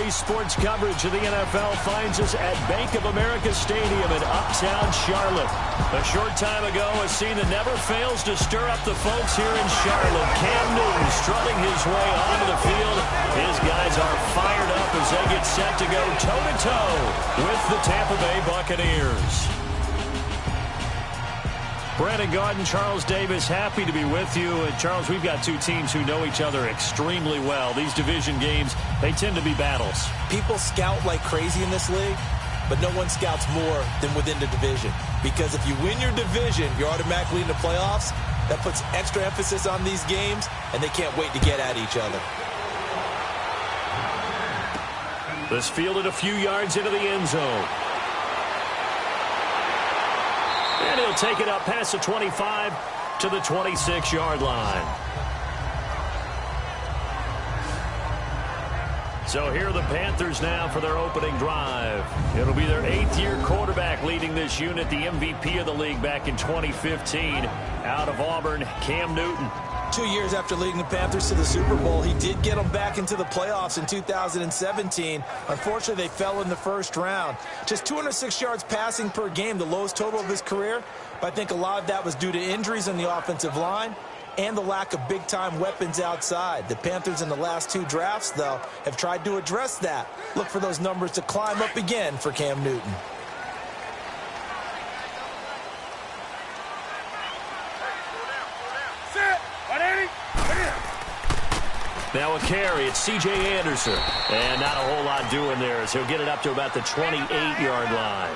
Daily sports coverage of the NFL finds us at Bank of America Stadium in Uptown Charlotte. A short time ago, a scene that never fails to stir up the folks here in Charlotte. Cam Newton strutting his way onto the field. His guys are fired up as they get set to go toe-to-toe with the Tampa Bay Buccaneers. Brandon Gaudin, Charles Davis, happy to be with you. And Charles, we've got two teams who know each other extremely well. These division games, they tend to be battles. People scout like crazy in this league, but no one scouts more than within the division. Because if you win your division, you're automatically in the playoffs. That puts extra emphasis on these games, and they can't wait to get at each other. This fielded a few yards into the end zone. And he'll take it up past the 25 to the 26-yard line. So here are the Panthers now for their opening drive. It'll be their 8th-year quarterback leading this unit, the MVP of the league back in 2015. Out of Auburn, Cam Newton. 2 years after leading the Panthers to the Super Bowl, he did get them back into the playoffs in 2017. Unfortunately, they fell in the first round. Just 206 yards passing per game, the lowest total of his career. But I think a lot of that was due to injuries on the offensive line and the lack of big-time weapons outside. The Panthers in the last 2 drafts, though, have tried to address that. Look for those numbers to climb up again for Cam Newton. Now a carry, it's C.J. Anderson. And not a whole lot doing there as he'll get it up to about the 28-yard line.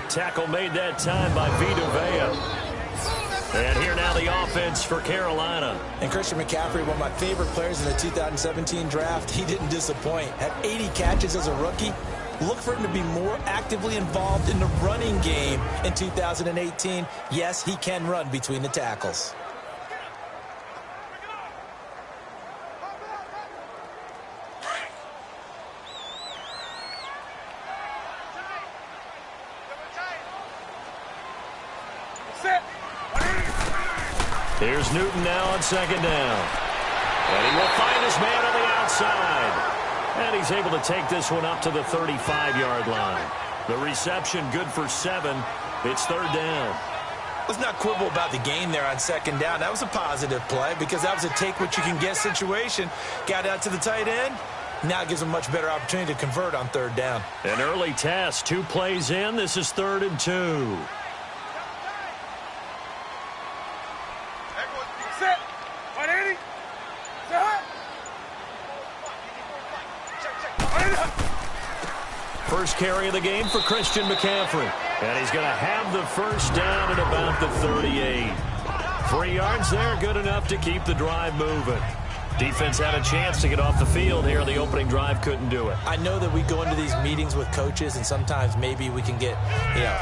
Tackle made that time by Vita Vea. And here now the offense for Carolina. And Christian McCaffrey, one of my favorite players in the 2017 draft, he didn't disappoint. Had 80 catches as a rookie. Look for him to be more actively involved in the running game in 2018. Yes, he can run between the tackles. Here's Newton now on second down. And he will find his man on the outside. And he's able to take this one up to the 35-yard line. The reception good for 7. It's third down. Let's not quibble about the gain there on second down. That was a positive play because that was a take-what-you-can-get situation. Got out to the tight end. Now it gives him a much better opportunity to convert on third down. An early test. 2 plays in. This is 3rd and 2. First carry of the game for Christian McCaffrey. And he's going to have the first down at about the 38. 3 yards there, good enough to keep the drive moving. Defense had a chance to get off the field here. The opening drive couldn't do it. I know that we go into these meetings with coaches, and sometimes maybe we can get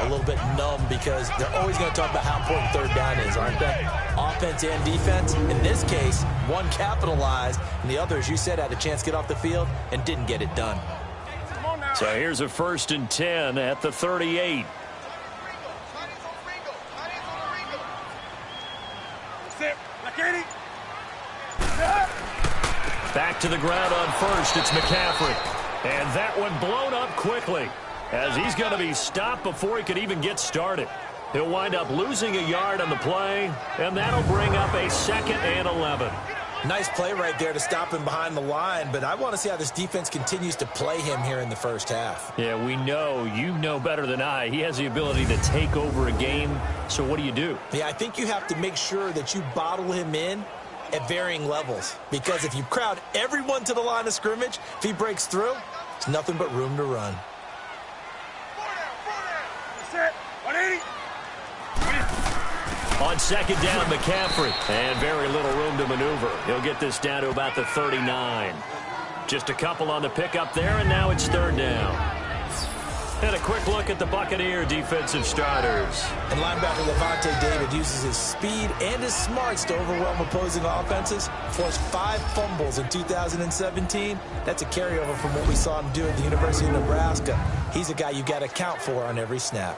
a little bit numb because they're always going to talk about how important third down is, aren't they? Offense and defense. In this case, one capitalized, and the other, as you said, had a chance to get off the field and didn't get it done. So here's a 1st and 10 at the 38. Back to the ground on first. It's McCaffrey. And that one blown up quickly as he's going to be stopped before he could even get started. He'll wind up losing a yard on the play, and that'll bring up a 2nd and 11. Nice play right there to stop him behind the line, but I want to see how this defense continues to play him here in the first half. Yeah, we know. You know better than I. He has the ability to take over a game, so what do? Yeah, I think you have to make sure that you bottle him in at varying levels, because if you crowd everyone to the line of scrimmage, if he breaks through, it's nothing but room to run. On second down, McCaffrey. And very little room to maneuver. He'll get this down to about the 39. Just a couple on the pickup there, and now it's third down. And a quick look at the Buccaneer defensive starters. And linebacker Levante David uses his speed and his smarts to overwhelm opposing offenses. Forced 5 fumbles in 2017. That's a carryover from what we saw him do at the University of Nebraska. He's a guy you got to count for on every snap.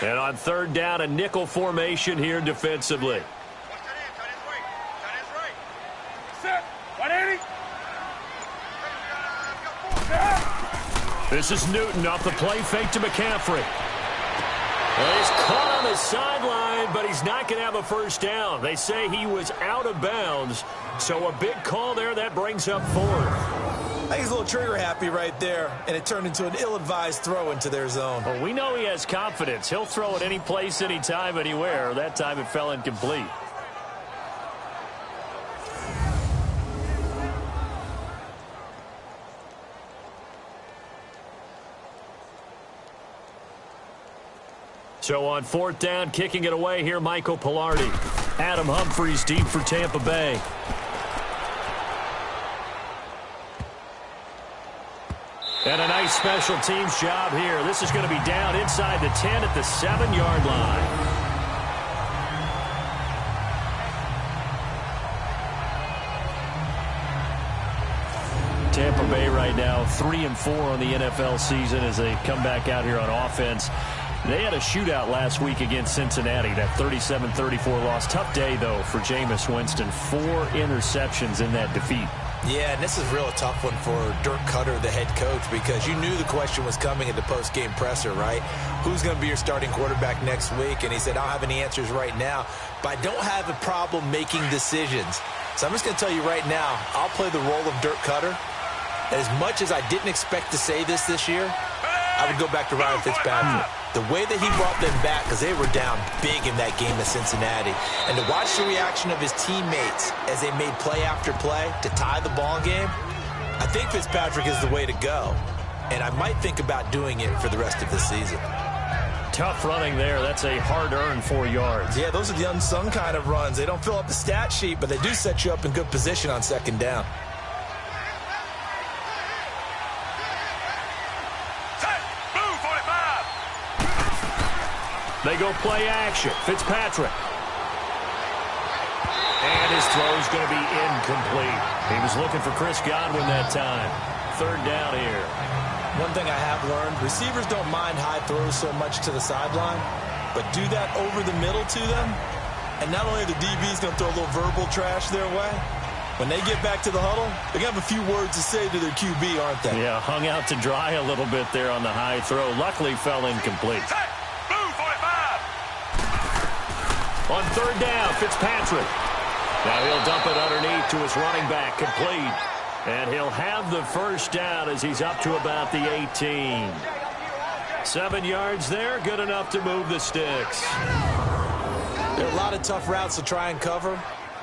And on third down, a nickel formation here defensively. This is Newton off the play fake to McCaffrey. Well, he's caught on the sideline, but he's not going to have a first down. They say he was out of bounds, so a big call there. That brings up fourth. I think he's a little trigger happy right there, and it turned into an ill-advised throw into their zone. Well, we know he has confidence. He'll throw it any place, anytime, anywhere. That time it fell incomplete. So on fourth down, kicking it away here, Michael Pilardi. Adam Humphries deep for Tampa Bay. And a nice special teams job here. This is going to be down inside the 10 at the 7-yard line. Tampa Bay right now 3-4 on the NFL season as they come back out here on offense. They had a shootout last week against Cincinnati, that 37-34 loss. Tough day, though, for Jameis Winston. 4 interceptions in that defeat. Yeah, and this is a real tough one for Dirk Cutter, the head coach, because you knew the question was coming at the post-game presser, right? Who's going to be your starting quarterback next week? And he said, I don't have any answers right now, but I don't have a problem making decisions. So I'm just going to tell you right now, I'll play the role of Dirk Cutter. As much as I didn't expect to say this year, I would go back to Ryan Fitzpatrick. The way that he brought them back, because they were down big in that game at Cincinnati, and to watch the reaction of his teammates as they made play after play to tie the ball game, I think Fitzpatrick is the way to go. And I might think about doing it for the rest of the season. Tough running there. That's a hard-earned 4 yards. Yeah, those are the unsung kind of runs. They don't fill up the stat sheet, but they do set you up in good position on second down. They go play action. Fitzpatrick. And his throw's going to be incomplete. He was looking for Chris Godwin that time. Third down here. One thing I have learned, receivers don't mind high throws so much to the sideline, but do that over the middle to them, and not only are the DBs going to throw a little verbal trash their way, when they get back to the huddle, they're going to have a few words to say to their QB, aren't they? Yeah, hung out to dry a little bit there on the high throw. Luckily fell incomplete. On third down, Fitzpatrick. Now he'll dump it underneath to his running back, complete. And he'll have the first down as he's up to about the 18. 7 yards there, good enough to move the sticks. There are a lot of tough routes to try and cover.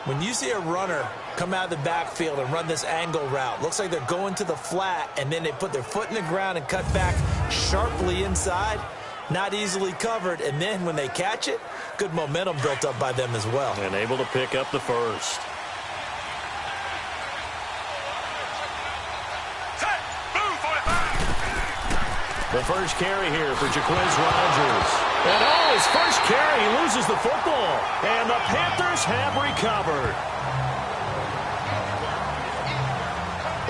When you see a runner come out of the backfield and run this angle route, looks like they're going to the flat, and then they put their foot in the ground and cut back sharply inside. Not easily covered, and then when they catch it, good momentum built up by them as well. And able to pick up the first. The first carry here for Jaquez Rogers. And his first carry, he loses the football. And the Panthers have recovered.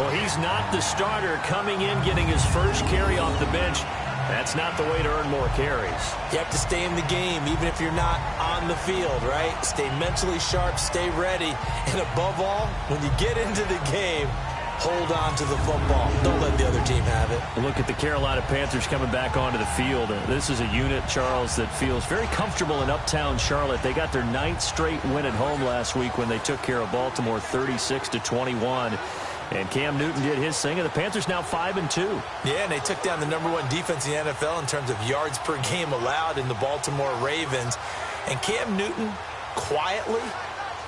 Well, he's not the starter coming in, getting his first carry off the bench. That's not the way to earn more carries. You have to stay in the game, even if you're not on the field, right? Stay mentally sharp, stay ready. And above all, when you get into the game, hold on to the football. Don't let the other team have it. Look at the Carolina Panthers coming back onto the field. This is a unit, Charles, that feels very comfortable in uptown Charlotte. They got their 9th straight win at home last week when they took care of Baltimore 36-21. And Cam Newton did his thing, and the Panthers now 5-2. Yeah, and they took down the #1 defense in the NFL in terms of yards per game allowed in the Baltimore Ravens. And Cam Newton, quietly,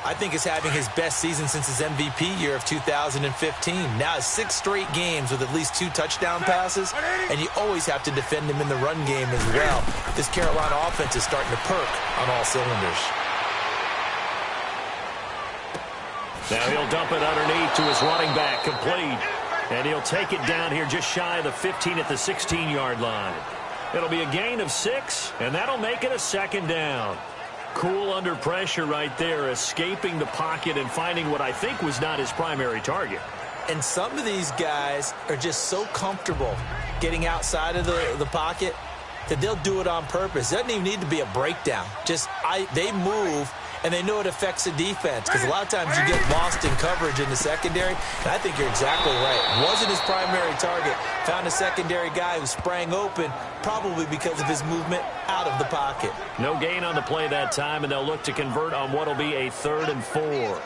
I think is having his best season since his MVP year of 2015. Now 6 straight games with at least 2 touchdown passes, and you always have to defend him in the run game as well. This Carolina offense is starting to perk on all cylinders. Now he'll dump it underneath to his running back, complete. And he'll take it down here just shy of the 15 at the 16-yard line. It'll be a gain of 6, and that'll make it a second down. Cool under pressure right there, escaping the pocket and finding what I think was not his primary target. And some of these guys are just so comfortable getting outside of the pocket that they'll do it on purpose. It doesn't even need to be a breakdown. Just they move, and they know it affects the defense because a lot of times you get lost in coverage in the secondary, and I think you're exactly right. Wasn't his primary target. Found a secondary guy who sprang open, probably because of his movement out of the pocket. No gain on the play that time, and they'll look to convert on what will be a 3rd and 4.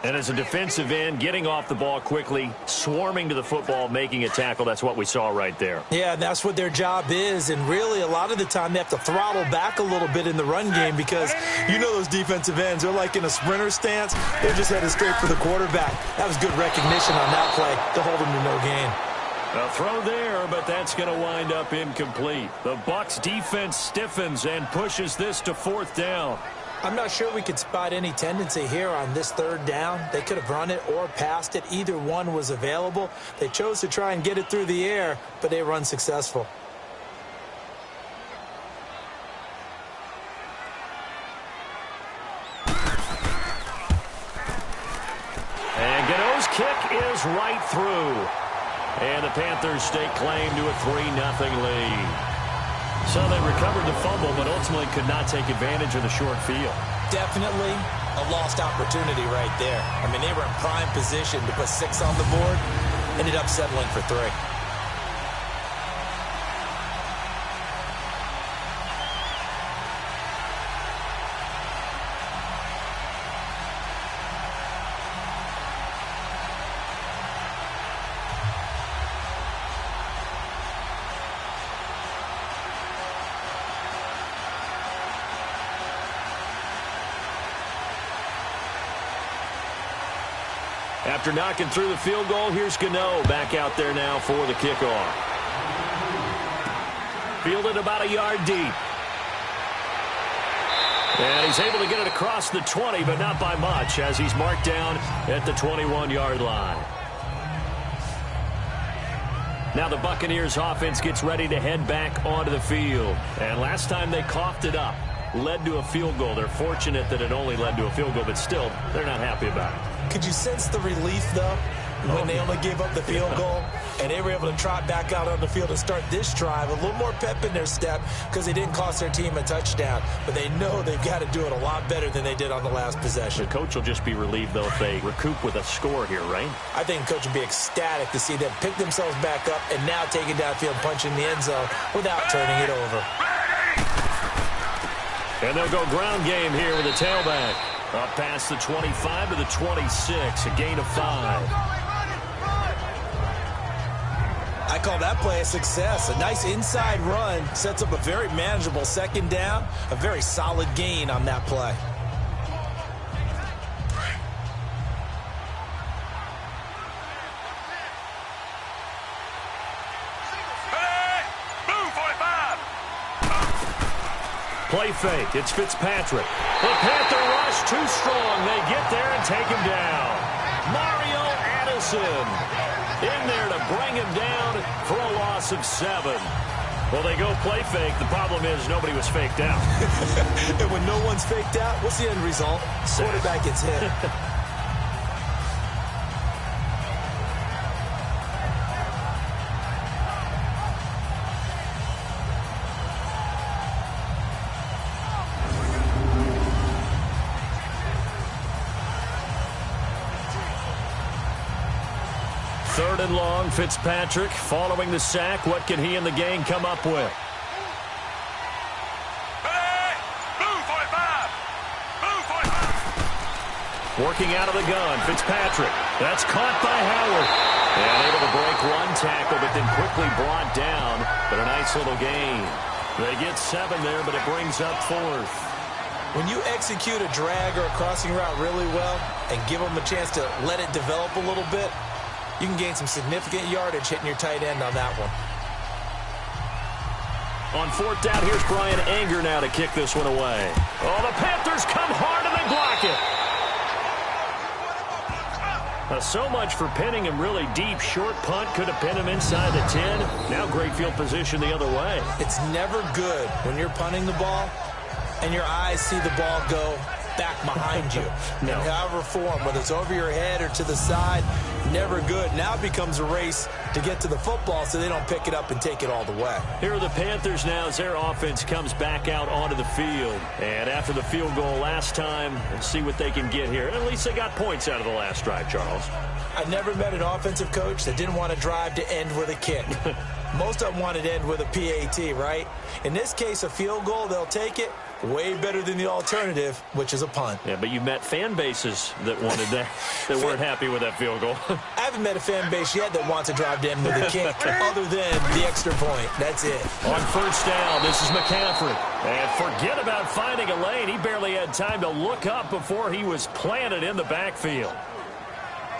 And as a defensive end, getting off the ball quickly, swarming to the football, making a tackle, that's what we saw right there. Yeah, that's what their job is, and really a lot of the time they have to throttle back a little bit in the run game because you know those defensive ends, they're like in a sprinter stance. They're just headed straight for the quarterback. That was good recognition on that play to hold them to no gain. A throw there, but that's going to wind up incomplete. The Bucs defense stiffens and pushes this to 4th down. I'm not sure we could spot any tendency here on this 3rd down. They could have run it or passed it. Either one was available. They chose to try and get it through the air, but they were unsuccessful. And Gano's kick is right through. And the Panthers stake claim to a 3-0 lead. So they recovered the fumble, but ultimately could not take advantage of the short field. Definitely a lost opportunity right there. I mean, they were in prime position to put 6 on the board. Ended up settling for 3. After knocking through the field goal, here's Gano back out there now for the kickoff. Fielded about a yard deep. And he's able to get it across the 20, but not by much, as he's marked down at the 21-yard line. Now the Buccaneers offense gets ready to head back onto the field. And last time they coughed it up, led to a field goal. They're fortunate that it only led to a field goal, but still, they're not happy about it. Could you sense the relief, though, when they only gave up the field goal and they were able to trot back out on the field and start this drive? A little more pep in their step because they didn't cost their team a touchdown, but they know they've got to do it a lot better than they did on the last possession. The coach will just be relieved, though, if they recoup with a score here, right? I think the coach will be ecstatic to see them pick themselves back up and now take it downfield, punch in the end zone without turning it over. And they'll go ground game here with a tailback. Up past the 25 to the 26, a gain of 5. I call that play a success. A nice inside run sets up a very manageable 2nd down, a very solid gain on that play. Play fake. It's Fitzpatrick. The Panther rush too strong. They get there and take him down. Mario Addison in there to bring him down for a loss of 7. Well, they go play fake. The problem is nobody was faked out. And when no one's faked out, what's the end result? Quarterback gets hit. Third and long, Fitzpatrick following the sack. What can he and the gang come up with? Working out of the gun, Fitzpatrick. That's caught by Howard. And able to break one tackle, but then quickly brought down. But a nice little gain. They get 7 there, but it brings up 4th. When you execute a drag or a crossing route really well and give them a chance to let it develop a little bit, you can gain some significant yardage hitting your tight end on that one. On 4th down, here's Brian Anger now to kick this one away. Oh, the Panthers come hard and they block it. So much for pinning him really deep. Short punt could have pinned him inside the 10. Now great field position the other way. It's never good when you're punting the ball and your eyes see the ball go back behind you. No. In however form, whether it's over your head or to the side, never good. Now it becomes a race to get to the football so they don't pick it up and take it all the way. Here are the Panthers now as their offense comes back out onto the field. And after the field goal last time, let's see what they can get here. At least they got points out of the last drive, Charles. I never met an offensive coach that didn't want to drive to end with a kick. Most of them wanted to end with a PAT, right? In this case, a field goal, they'll take it. Way better than the alternative, which is a punt. Yeah, but you've met fan bases that wanted that, that weren't happy with that field goal. I haven't met a fan base yet that wants to drive to end with a kick, other than the extra point. That's it. On first down, this is McCaffrey. And forget about finding a lane. He barely had time to look up before he was planted in the backfield.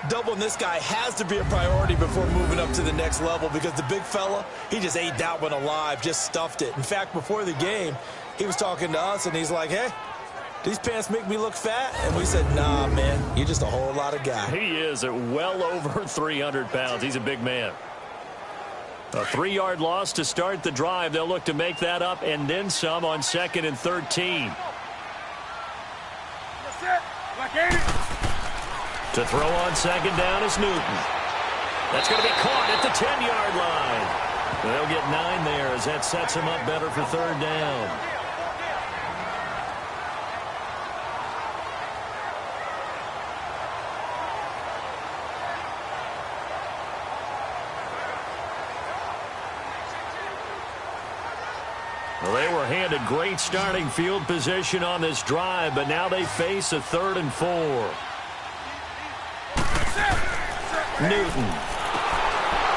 Doubling this guy has to be a priority before moving up to the next level because the big fella, he just ate that one alive, just stuffed it. In fact, before the game, he was talking to us, and he's like, hey, these pants make me look fat? And we said, nah, man, you're just a whole lot of guy. He is at well over 300 pounds. He's a big man. A 3-yard loss to start the drive. They'll look to make that up and then some on 2nd and 13. To throw on 2nd down is Newton. That's going to be caught at the 10-yard line. They'll get 9 there as that sets him up better for 3rd down. Well, they were handed great starting field position on this drive, but now they face a 3rd and 4. Newton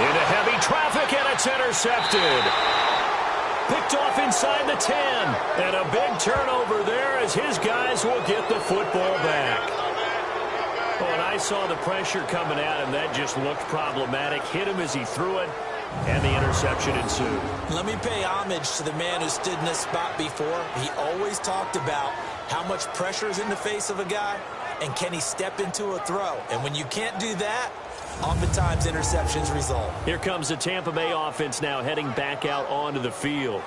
into heavy traffic, and it's intercepted. Picked off inside the 10, and a big turnover there as his guys will get the football back. Oh, and I saw the pressure coming at him. That just looked problematic. Hit him as he threw it, and the interception ensued. Let me pay homage to the man who stood in this spot before. He always talked about how much pressure is in the face of a guy, and can he step into a throw. And when you can't do that, oftentimes interceptions result. Here comes the Tampa Bay offense now heading back out onto the field.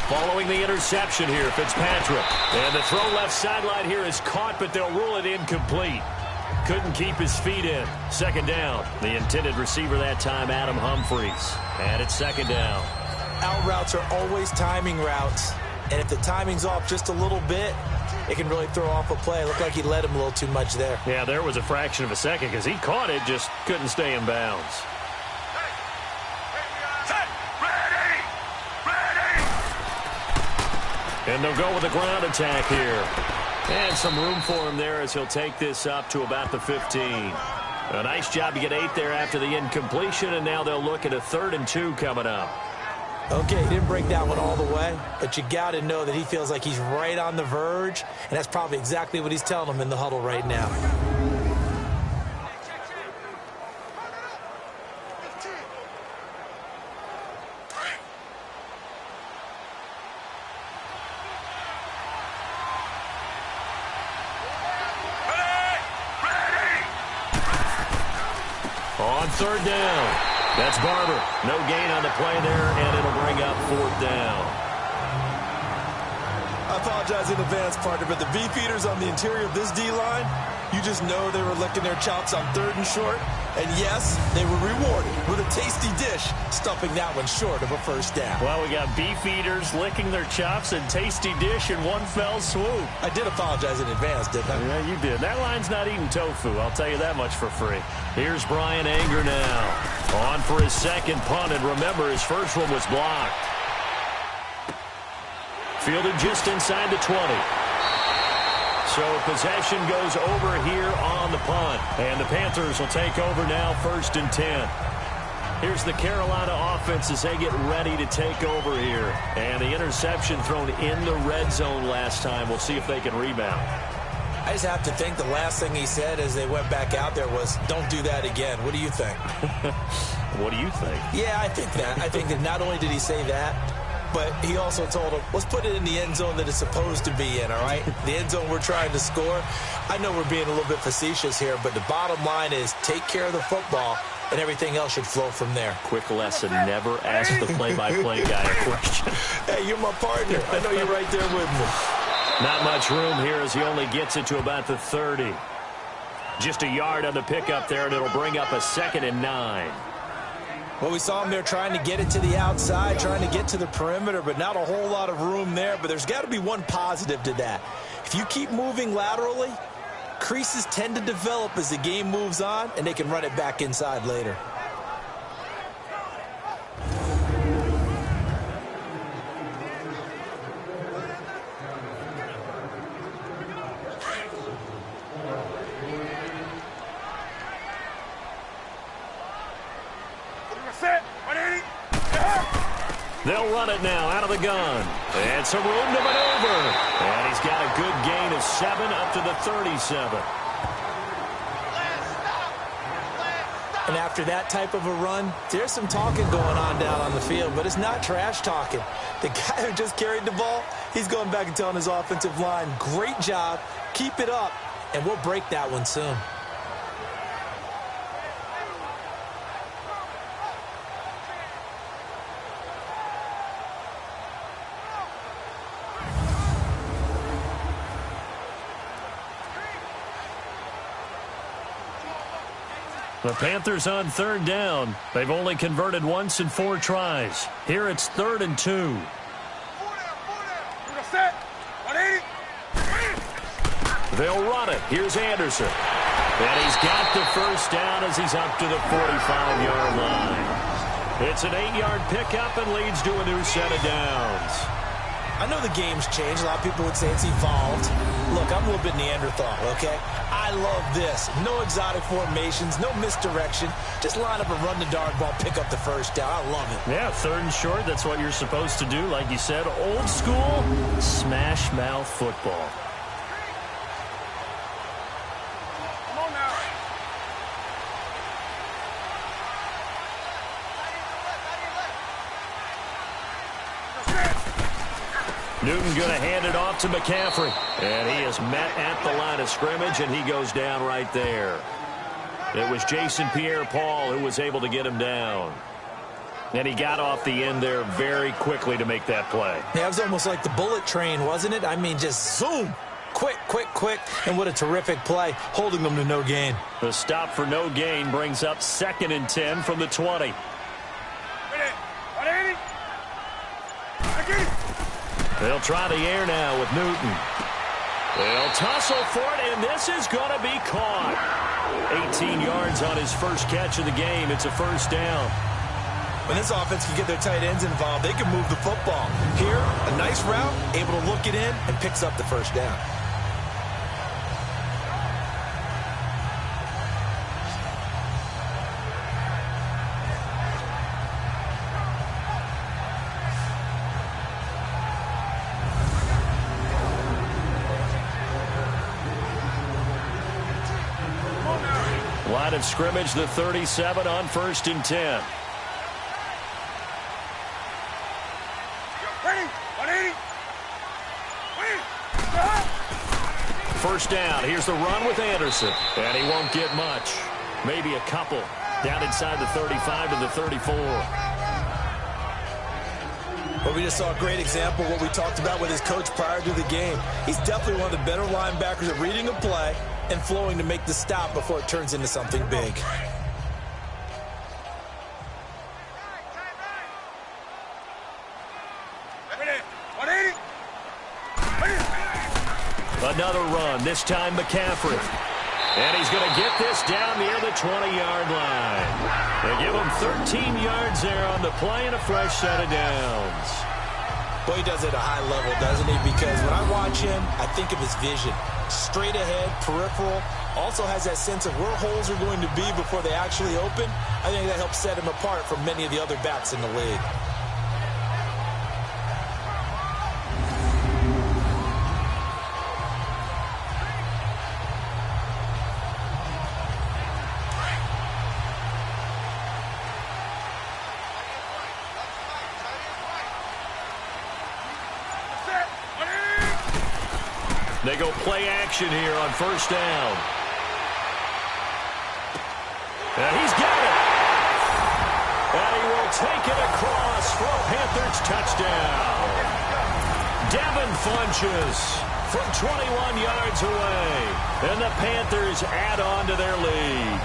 Following the interception here, Fitzpatrick. And the throw left sideline here is caught, but they'll rule it incomplete. Couldn't keep his feet in. 2nd down. The intended receiver that time, Adam Humphries. And it's 2nd down. Out routes are always timing routes. And if the timing's off just a little bit, it can really throw off a play. Looked like he led him a little too much there. Yeah, there was a fraction of a second because he caught it, just couldn't stay in bounds. And they'll go with a ground attack here. And some room for him there as he'll take this up to about the 15. A nice job to get 8 there after the incompletion, and now they'll look at a 3rd and 2 coming up. Okay, he didn't break that one all the way, but you got to know that he feels like he's right on the verge, and that's probably exactly what he's telling them in the huddle right now. On 3rd down, that's Barber. No gain on the play there, and it'll bring up 4th down. I apologize in advance, partner, but the beefeaters on the interior of this D-line, you just know they were licking their chops on 3rd and short. And yes, they were rewarded with a tasty dish, stuffing that one short of a 1st down. Well, we got beefeaters licking their chops and tasty dish in one fell swoop. I did apologize in advance, didn't I? Yeah, you did. That line's not eating tofu, I'll tell you that much for free. Here's Brian Anger now. On for his 2nd punt, and remember, his first one was blocked. Fielded just inside the 20. So possession goes over here on the punt. And the Panthers will take over now, 1st and 10. Here's the Carolina offense as they get ready to take over here. And the interception thrown in the red zone last time. We'll see if they can rebound. I just have to think the last thing he said as they went back out there was, don't do that again. What do you think? What do you think? Yeah, I think that. I think that not only did he say that, but he also told him, let's put it in the end zone that it's supposed to be in, all right? The end zone we're trying to score. I know we're being a little bit facetious here, but the bottom line is take care of the football, and everything else should flow from there. Quick lesson, never ask the play-by-play guy a question. Hey, you're my partner. I know you're right there with me. Not much room here as he only gets it to about the 30. Just a yard on the pickup there, and it'll bring up a 2nd and 9. Well, we saw him there trying to get it to the outside, trying to get to the perimeter, but not a whole lot of room there. But there's got to be one positive to that. If you keep moving laterally, creases tend to develop as the game moves on, and they can run it back inside later. They'll run it now out of the gun. And some room to maneuver. And he's got a good gain of 7 up to the 37. And after that type of a run, there's some talking going on down on the field, but it's not trash talking. The guy who just carried the ball, he's going back and telling his offensive line, great job, keep it up, and we'll break that one soon. The Panthers on 3rd down. They've only converted once in 4 tries. Here it's 3rd and 2. They'll run it. Here's Anderson. And he's got the first down as he's up to the 45-yard line. It's an 8-yard pickup and leads to a new set of downs. I know the game's changed. A lot of people would say it's evolved. Look, I'm a little bit Neanderthal, okay? I love this. No exotic formations, no misdirection. Just line up and run the dart ball, pick up the first down. I love it. Yeah, 3rd and short, that's what you're supposed to do. Like you said, old school, smash mouth football. Newton going to hand it off to McCaffrey. And he is met at the line of scrimmage, and he goes down right there. It was Jason Pierre-Paul who was able to get him down. And he got off the end there very quickly to make that play. Yeah, it was almost like the bullet train, wasn't it? I mean, just zoom. Quick, quick, quick. And what a terrific play, holding them to no gain. The stop for no gain brings up 2nd and 10 from the 20. They'll try the air now with Newton. They'll tussle for it, and this is going to be caught. 18 yards on his first catch of the game. It's a first down. When this offense can get their tight ends involved, they can move the football. Here, a nice route, able to look it in, and picks up the first down. Line of scrimmage, the 37 on 1st and 10. First down. Here's the run with Anderson. And he won't get much. Maybe a couple. Down inside the 35 to the 34. Well, we just saw a great example of what we talked about with his coach prior to the game. He's definitely one of the better linebackers at reading a play and flowing to make the stop before it turns into something big. Another run, this time McCaffrey. And he's going to get this down near the 20-yard line. They give him 13 yards there on the play and a fresh set of downs. Boy, he does it at a high level, doesn't he? Because when I watch him, I think of his vision. Straight ahead, peripheral, also has that sense of where holes are going to be before they actually open. I think that helps set him apart from many of the other backs in the league. They go play action here on first down. And he's got it. And he will take it across for a Panthers touchdown. Devin Funches from 21 yards away. And the Panthers add on to their lead.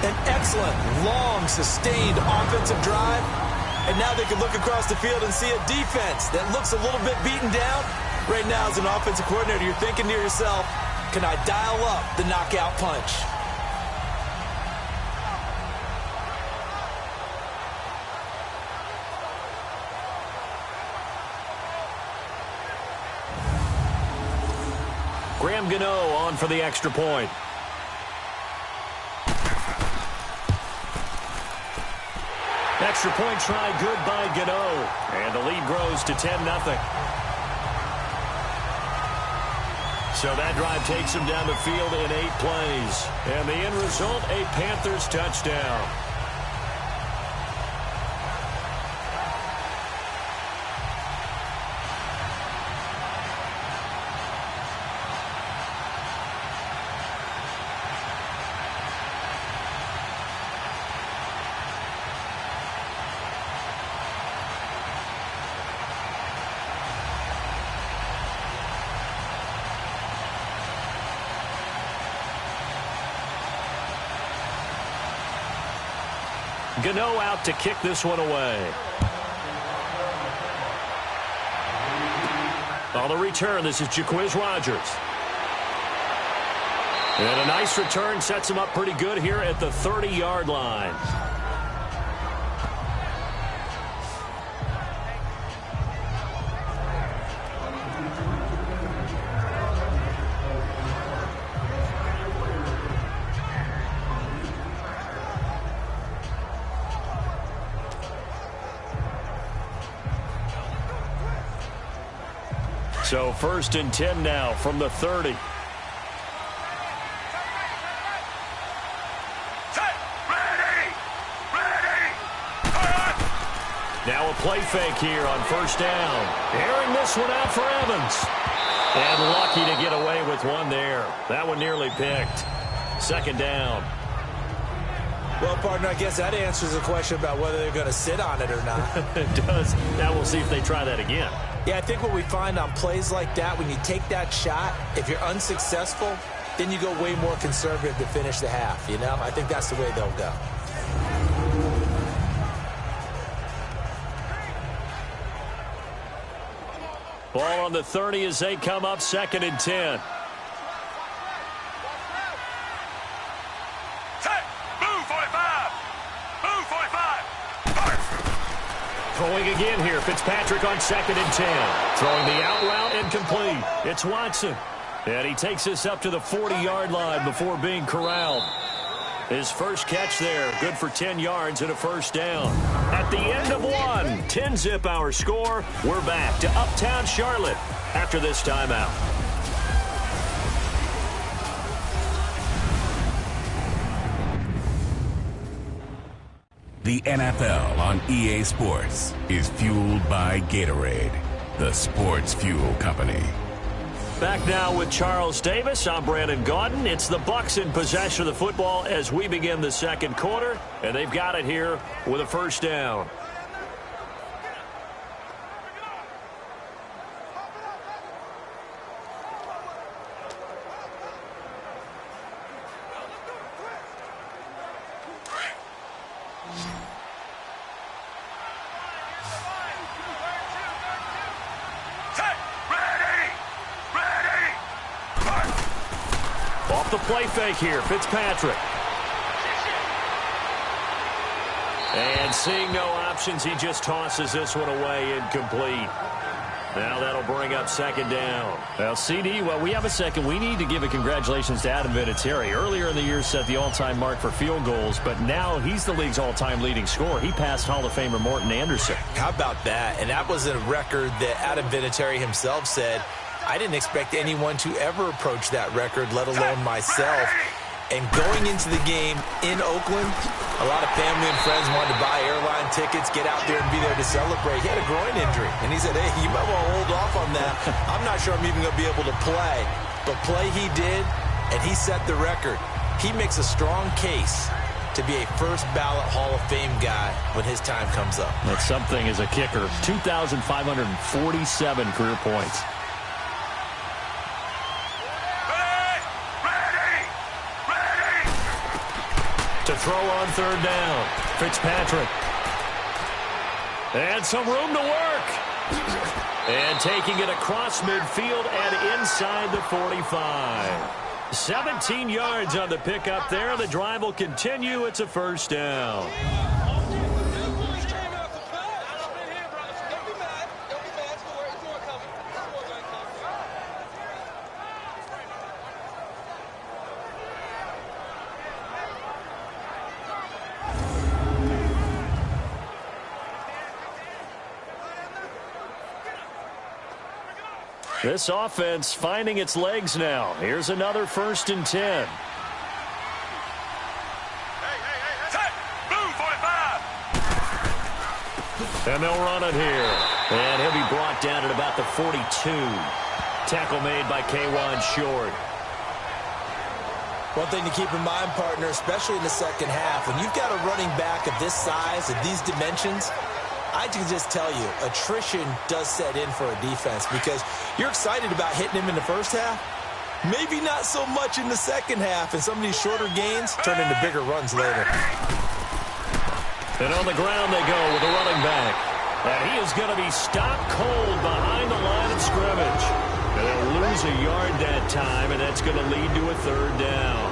An excellent, long, sustained offensive drive. And now they can look across the field and see a defense that looks a little bit beaten down. Right now, as an offensive coordinator, you're thinking to yourself, can I dial up the knockout punch? Graham Gano on for the extra point. Extra point try good by Gano. And the lead grows to 10-0. So that drive takes him down the field in 8 plays. And the end result, a Panthers touchdown. Gano out to kick this one away. On the return, this is Jaquiz Rogers. And a nice return sets him up pretty good here at the 30-yard line. So 1st and 10 now from the 30. Now a play fake here on first down. Airing this one out for Evans. And lucky to get away with one there. That one nearly picked. 2nd down. Well, partner, I guess that answers the question about whether they're going to sit on it or not. It does. Now we'll see if they try that again. Yeah, I think what we find on plays like that, when you take that shot, if you're unsuccessful, then you go way more conservative to finish the half, you know? I think that's the way they'll go. Ball on the 30 as they come up 2nd and 10. Throwing again here. Fitzpatrick on 2nd and 10. Throwing the out route incomplete. It's Watson. And he takes this up to the 40-yard line before being corralled. His first catch there. Good for 10 yards and a first down. At the end of one, 10-zip our score. We're back to Uptown Charlotte after this timeout. The NFL on EA Sports is fueled by Gatorade, the sports fuel company. Back now with Charles Davis. I'm Brandon Gaudin. It's the Bucs in possession of the football as we begin the 2nd quarter, and they've got it here with a first down. Play fake here, Fitzpatrick. And seeing no options, he just tosses this one away incomplete. Now that'll bring up 2nd down. Well, CD, while we have a second, we need to give a congratulations to Adam Vinatieri. Earlier in the year set the all-time mark for field goals, but now he's the league's all-time leading scorer. He passed Hall of Famer Morton Anderson. How about that? And that was a record that Adam Vinatieri himself said, I didn't expect anyone to ever approach that record, let alone myself. And going into the game in Oakland, a lot of family and friends wanted to buy airline tickets, get out there and be there to celebrate. He had a groin injury, and he said, hey, you might want to hold off on that. I'm not sure I'm even going to be able to play. But play he did, and he set the record. He makes a strong case to be a first-ballot Hall of Fame guy when his time comes up. That's something as a kicker. 2,547 career points. To throw on third down, Fitzpatrick. And some room to work. And taking it across midfield and inside the 45. 17 yards on the pickup there. The drive will continue. It's a first down. This offense finding its legs now. Here's another 1st and 10. And they'll run it here. And he'll be brought down at about the 42. Tackle made by K'Wan Short. One thing to keep in mind, partner, especially in the second half, when you've got a running back of this size, of these dimensions, I can just tell you, attrition does set in for a defense because you're excited about hitting him in the first half. Maybe not so much in the second half, and some of these shorter gains turn into bigger runs later. And on the ground they go with the running back. And he is going to be stopped cold behind the line of scrimmage. And they'll lose a yard that time, and that's going to lead to a third down.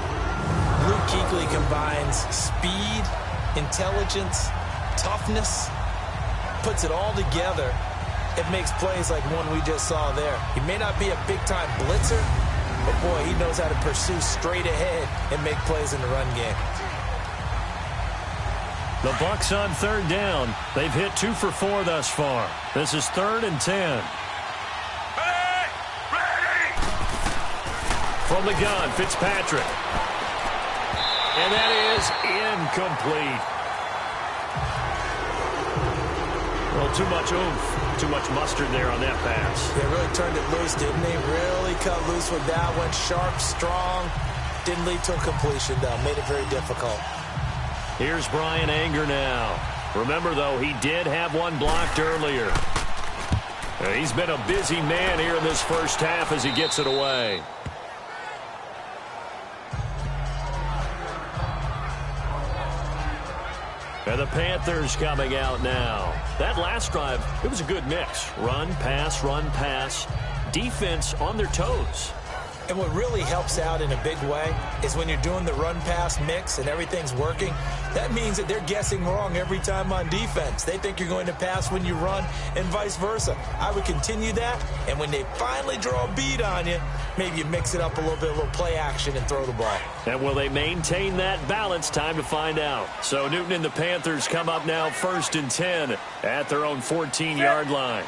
Luke Kuechly combines speed, intelligence, toughness, puts it all together. It makes plays like one we just saw there. He may not be a big-time blitzer, but boy, he knows how to pursue straight ahead and make plays in the run game. The Bucs on third down. They've hit 2 for 4 thus far. This is 3rd and 10. From the gun, Fitzpatrick. And that is incomplete. Well, too much oomph, too much mustard there on that pass. They really turned it loose, didn't they? Really cut loose with that one. Sharp, strong. Didn't lead to a completion, though. Made it very difficult. Here's Brian Anger now. Remember, though, he did have one blocked earlier. He's been a busy man here in this first half as he gets it away. And the Panthers coming out now. That last drive, it was a good mix. Run, pass, defense on their toes. And what really helps out in a big way is when you're doing the run-pass mix and everything's working, that means that they're guessing wrong every time on defense. They think you're going to pass when you run and vice versa. I would continue that, and when they finally draw a beat on you, maybe you mix it up a little bit, a little play action, and throw the ball. And will they maintain that balance? Time to find out. So Newton and the Panthers come up now 1st and 10 at their own 14-yard line.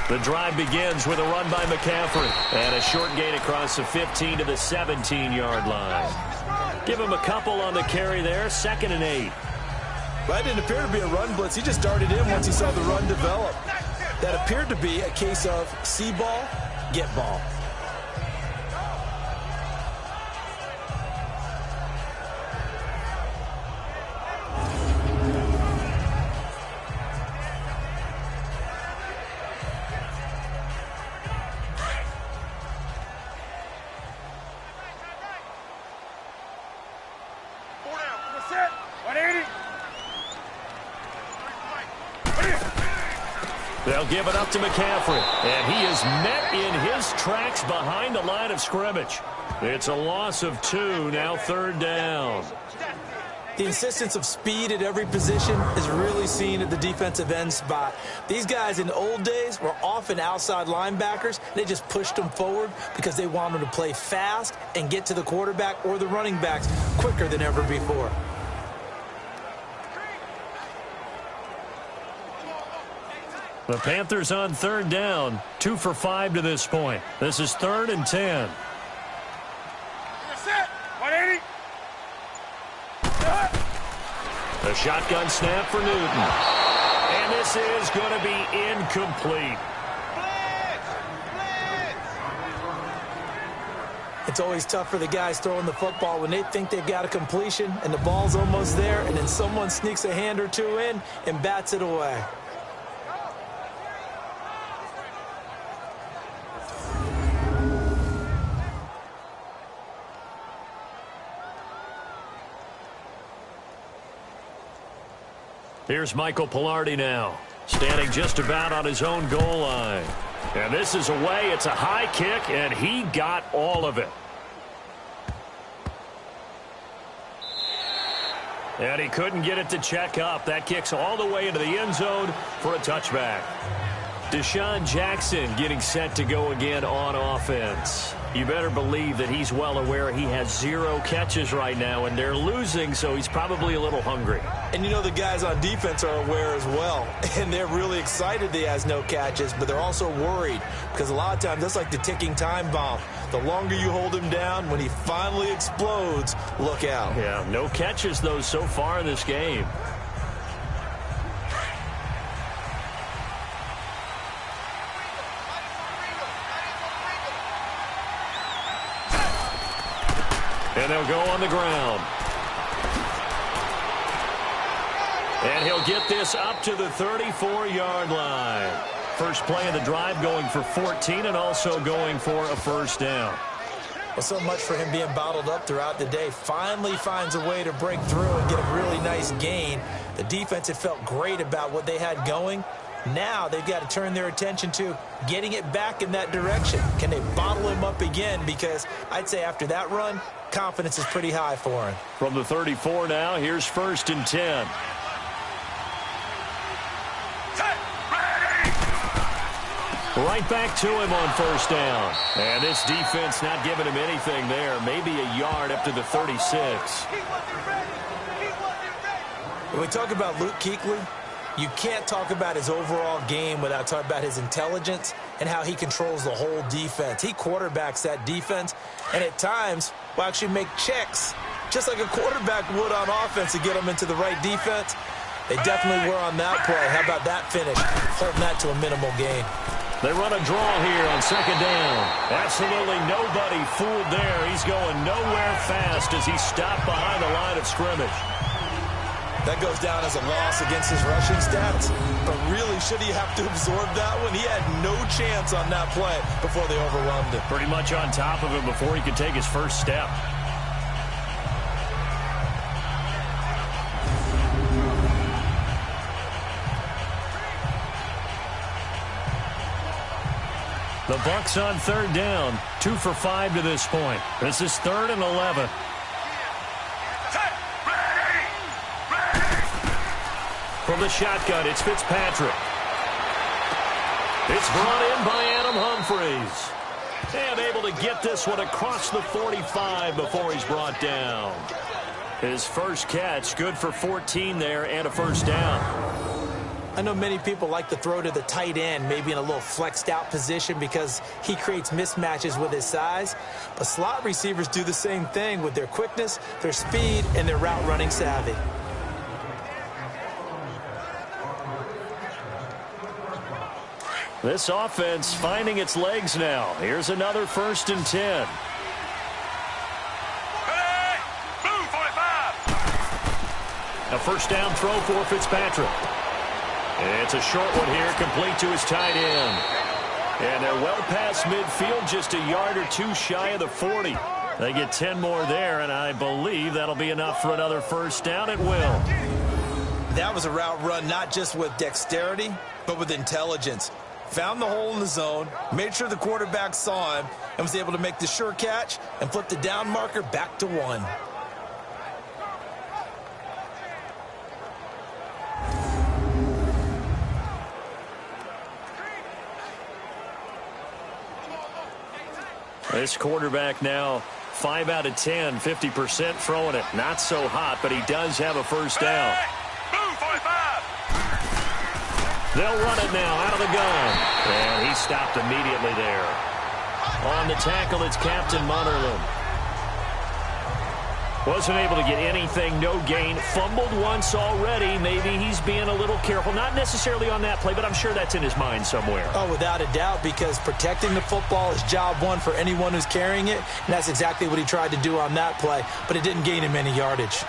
The drive begins with a run by McCaffrey. And a short gain across the 15 to the 17-yard line. Give him a couple on the carry there. 2nd and 8. That didn't appear to be a run blitz. He just darted in once he saw the run develop. That appeared to be a case of see ball, get ball. They'll give it up to McCaffrey. And he is met in his tracks behind the line of scrimmage. It's a loss of 2, now 3rd down. The insistence of speed at every position is really seen at the defensive end spot. These guys in the old days were often outside linebackers. They just pushed them forward because they wanted to play fast and get to the quarterback or the running backs quicker than ever before. The Panthers on 3rd down, 2 for 5 to this point. This is 3rd and 10. A shotgun snap for Newton. And this is going to be incomplete. It's always tough for the guys throwing the football when they think they've got a completion and the ball's almost there, and then someone sneaks a hand or two in and bats it away. Here's Michael Pilardi now, standing just about on his own goal line. And this is away. It's a high kick, and he got all of it. And he couldn't get it to check up. That kicks all the way into the end zone for a touchback. Deshaun Jackson getting set to go again on offense. You better believe that he's well aware he has 0 catches right now, and they're losing, so he's probably a little hungry. And you know the guys on defense are aware as well, and they're really excited that he has no catches, but they're also worried because a lot of times that's like the ticking time bomb. The longer you hold him down, when he finally explodes, look out. Yeah, no catches, though, so far in this game. And they'll go on the ground. And he'll get this up to the 34-yard line. First play of the drive going for 14 and also going for a first down. Well, so much for him being bottled up throughout the day. Finally finds a way to break through and get a really nice gain. The defense had felt great about what they had going. Now they've got to turn their attention to getting it back in that direction. Can they bottle him up again? Because I'd say after that run, confidence is pretty high for him. From the 34 now, here's 1st and 10. Right back to him on first down. And this defense not giving him anything there. Maybe a yard up to the 36. When we talk about Luke Kuechly, you can't talk about his overall game without talking about his intelligence and how he controls the whole defense. He quarterbacks that defense, and at times will actually make checks, just like a quarterback would on offense to get them into the right defense. They definitely were on that play. How about that finish? Holding that to a minimal gain. They run a draw here on 2nd down. Absolutely nobody fooled there. He's going nowhere fast as he's stopped behind the line of scrimmage. That goes down as a loss against his rushing stats. But really, should he have to absorb that one? He had no chance on that play before they overwhelmed him. Pretty much on top of him before he could take his first step. The Bucs on 3rd down. 2 for 5 to this point. This is 3rd and 11. From the shotgun, it's Fitzpatrick. It's brought in by Adam Humphries. And able to get this one across the 45 before he's brought down. His first catch, good for 14 there and a first down. I know many people like to throw to the tight end, maybe in a little flexed out position because he creates mismatches with his size. But slot receivers do the same thing with their quickness, their speed, and their route running savvy. This offense finding its legs now. Here's another 1st and 10. A first down throw for Fitzpatrick. It's a short one here, complete to his tight end. And they're well past midfield, just a yard or two shy of the 40. They get 10 more there, and I believe that'll be enough for another first down. It will. That was a route run not just with dexterity, but with intelligence. Found the hole in the zone, made sure the quarterback saw him, and was able to make the sure catch and flip the down marker back to 1. This quarterback now 5 out of 10, 50% throwing it. Not so hot, but he does have a first down. They'll run it now out of the gun. And he stopped immediately there. On the tackle, it's Captain Munnerlyn. Wasn't able to get anything, no gain. Fumbled once already. Maybe he's being a little careful. Not necessarily on that play, but I'm sure that's in his mind somewhere. Oh, without a doubt, because protecting the football is job one for anyone who's carrying it, and that's exactly what he tried to do on that play, but it didn't gain him any yardage.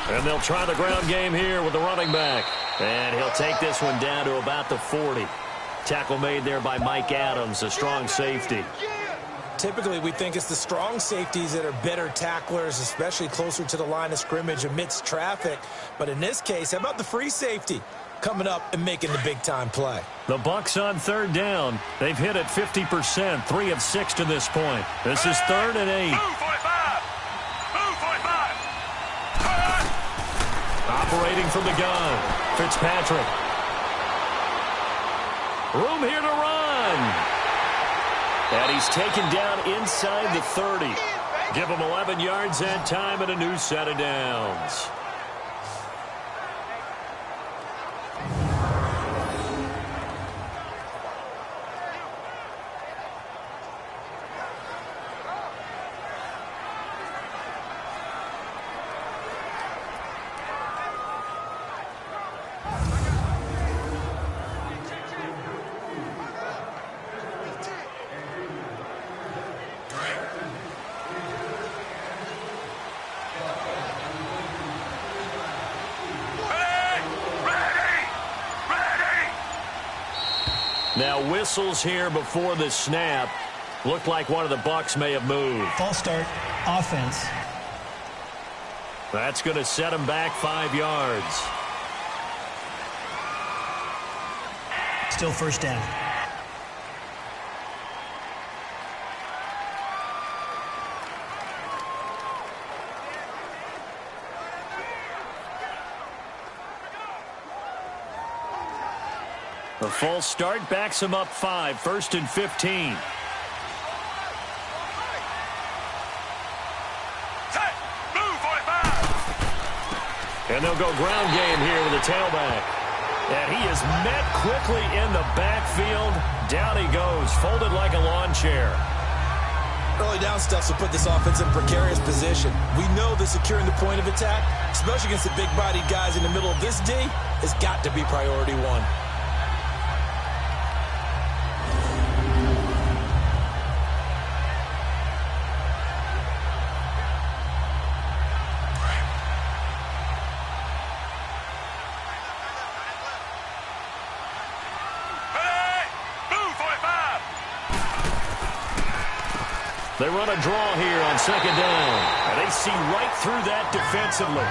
And they'll try the ground game here with the running back. And he'll take this one down to about the 40. Tackle made there by Mike Adams, a strong safety. Typically, we think it's the strong safeties that are better tacklers, especially closer to the line of scrimmage amidst traffic. But in this case, how about the free safety coming up and making the big-time play? The Bucs on third down. They've hit it 50%, 3 of 6 to this point. This is 3rd and 8. Operating from the gun, Fitzpatrick. Room here to run. And he's taken down inside the 30. Give him 11 yards that time and a new set of downs. Now whistles here before the snap. Looked like one of the Bucs may have moved. False start, offense. That's going to set him back 5 yards. Still first down. The false start backs him up 5, 1st and 15. And they'll go ground game here with a tailback. And he is met quickly in the backfield. Down he goes, folded like a lawn chair. Early down stuff will put this offense in precarious position. We know that securing the point of attack, especially against the big-bodied guys in the middle of this D, has got to be priority one. They run a draw here on 2nd down. And they see right through that defensively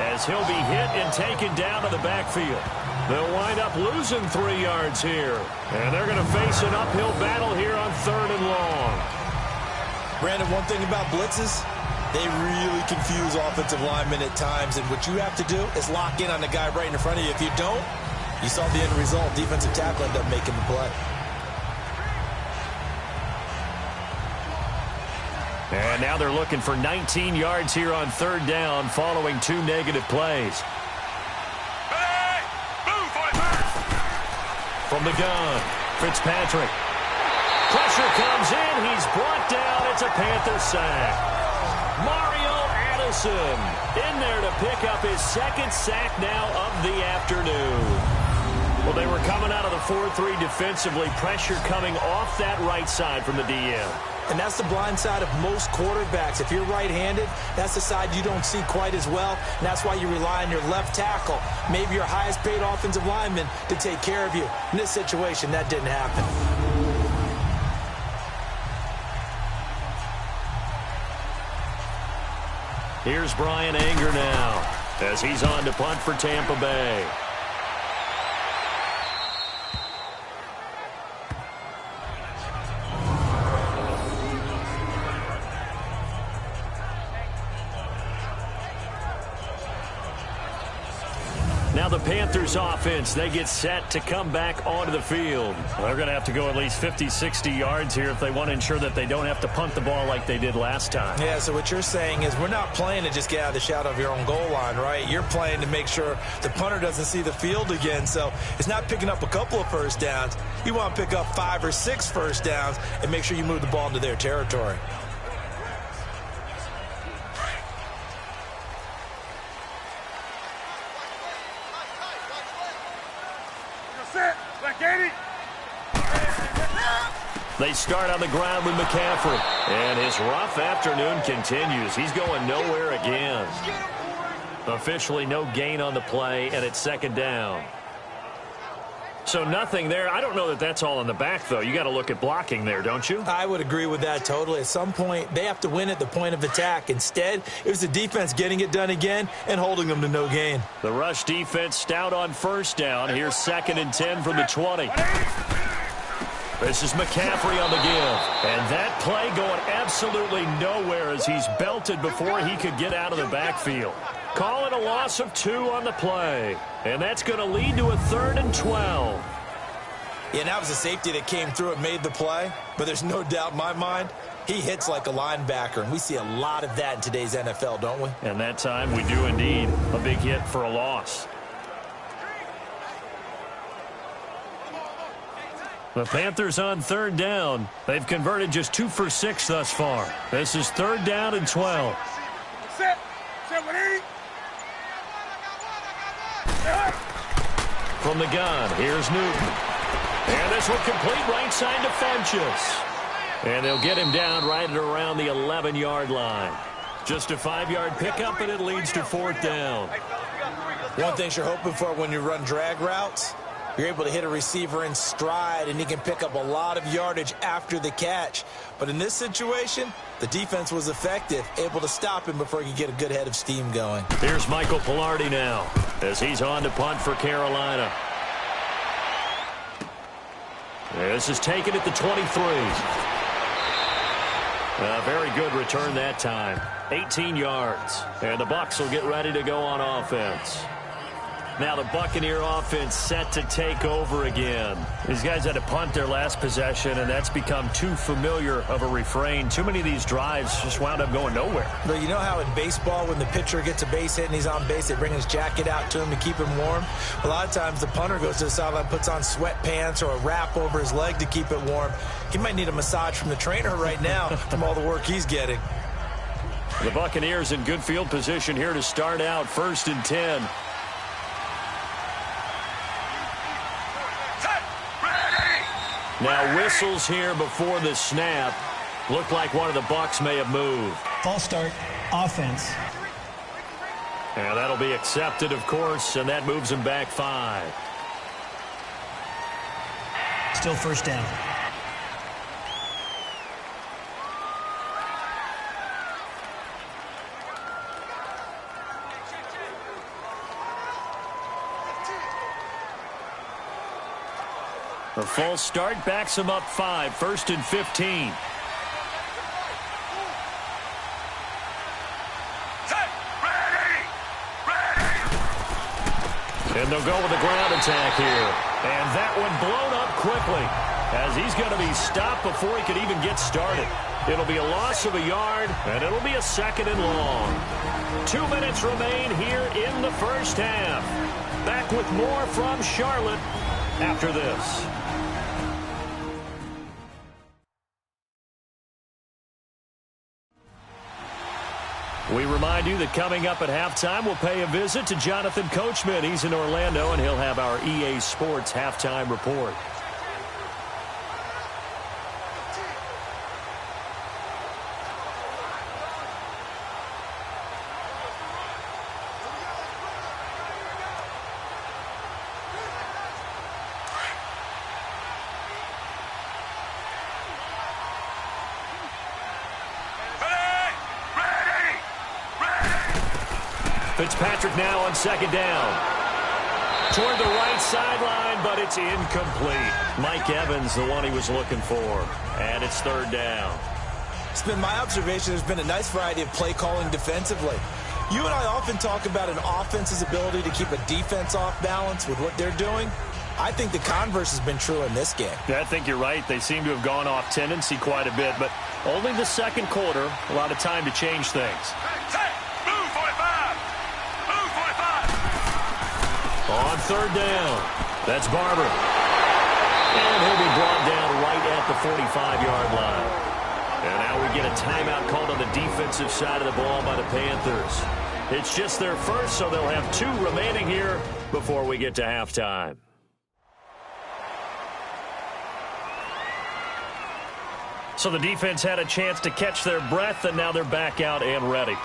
as he'll be hit and taken down to the backfield. They'll wind up losing 3 yards here. And they're going to face an uphill battle here on 3rd and long. Brandon, one thing about blitzes, they really confuse offensive linemen at times. And what you have to do is lock in on the guy right in front of you. If you don't, you saw the end result. Defensive tackle ended up making the play. And now they're looking for 19 yards here on 3rd down following 2 negative plays. From the gun, Fitzpatrick. Pressure comes in. He's brought down. It's a Panther sack. Mario Addison in there to pick up his 2nd sack now of the afternoon. Well, they were coming out of the 4-3 defensively. Pressure coming off that right side from the DM. And that's the blind side of most quarterbacks. If you're right-handed, that's the side you don't see quite as well. And that's why you rely on your left tackle, maybe your highest-paid offensive lineman, to take care of you. In this situation, that didn't happen. Here's Brian Anger now as he's on to punt for Tampa Bay. Now the Panthers offense, they get set to come back onto the field. They're going to have to go at least 50, 60 yards here if they want to ensure that they don't have to punt the ball like they did last time. Yeah, so what you're saying is we're not playing to just get out of the shadow of your own goal line, right? You're playing to make sure the punter doesn't see the field again. So it's not picking up a couple of first downs. You want to pick up 5 or 6 first downs and make sure you move the ball into their territory. start on the ground with McCaffrey. And his rough afternoon continues. He's going nowhere again. Officially no gain on the play, and it's second down. So nothing there. I don't know that that's all in the back, though. You got to look at blocking there, don't you? I would agree with that totally. At some point, they have to win at the point of attack. Instead, it was the defense getting it done again and holding them to no gain. The rush defense stout on first down. Here's 2nd and 10 from the 20. This is McCaffrey on the give. And that play going absolutely nowhere as he's belted before he could get out of the backfield. Call it a loss of 2 on the play. And that's going to lead to a 3rd and 12. Yeah, and that was a safety that came through and made the play. But there's no doubt in my mind, he hits like a linebacker. And we see a lot of that in today's NFL, don't we? And that time we do indeed. A big hit for a loss. The Panthers on 3rd down. They've converted just 2 for 6 thus far. This is 3rd down and 12. From the gun, here's Newton. And this will complete right side to Funchess. And they'll get him down right at around the 11-yard line. Just a 5-yard pickup, and it leads to 4th down. One thing you're hoping for when you run drag routes, you're able to hit a receiver in stride, and he can pick up a lot of yardage after the catch. But in this situation, the defense was effective, able to stop him before he could get a good head of steam going. Here's Michael Pilardi now as he's on to punt for Carolina. This is taken at the 23. A very good return that time. 18 yards. And the Bucs will get ready to go on offense. Now the Buccaneer offense set to take over again. These guys had to punt their last possession, and that's become too familiar of a refrain. Too many of these drives just wound up going nowhere. But you know how in baseball, when the pitcher gets a base hit and he's on base, they bring his jacket out to him to keep him warm? A lot of times the punter goes to the sideline, puts on sweatpants or a wrap over his leg to keep it warm. He might need a massage from the trainer right now from all the work he's getting. The Buccaneers in good field position here to start out. 1st and 10. Now whistles here before the snap. Looked like one of the Bucs may have moved. False start, offense. And that'll be accepted, of course, and that moves him back 5. Still 1st down. A false start backs him up 5. 1st and 15. And they'll go with the ground attack here. And that one blown up quickly as he's going to be stopped before he could even get started. It'll be a loss of a yard, and it'll be a 2nd and long. 2 minutes remain here in the first half. Back with more from Charlotte after this. We remind you that coming up at halftime, we'll pay a visit to Jonathan Coachman. He's in Orlando, and he'll have our EA Sports halftime report. Fitzpatrick now on 2nd down. Toward the right sideline, but it's incomplete. Mike Evans, the one he was looking for. And it's 3rd down. It's been my observation there's been a nice variety of play calling defensively. You and I often talk about an offense's ability to keep a defense off balance with what they're doing. I think the converse has been true in this game. Yeah, I think you're right. They seem to have gone off tendency quite a bit, but only the 2nd quarter, a lot of time to change things. On 3rd down, that's Barber. And he'll be brought down right at the 45-yard line. And now we get a timeout called on the defensive side of the ball by the Panthers. It's just their first, so they'll have 2 remaining here before we get to halftime. So the defense had a chance to catch their breath, and now they're back out and ready.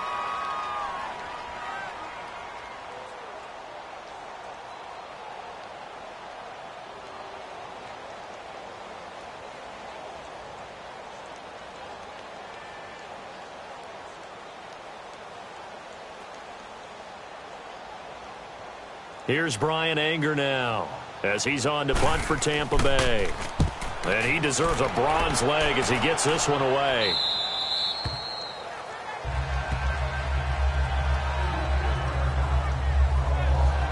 Here's Brian Anger now as he's on to punt for Tampa Bay. And he deserves a bronze leg as he gets this one away.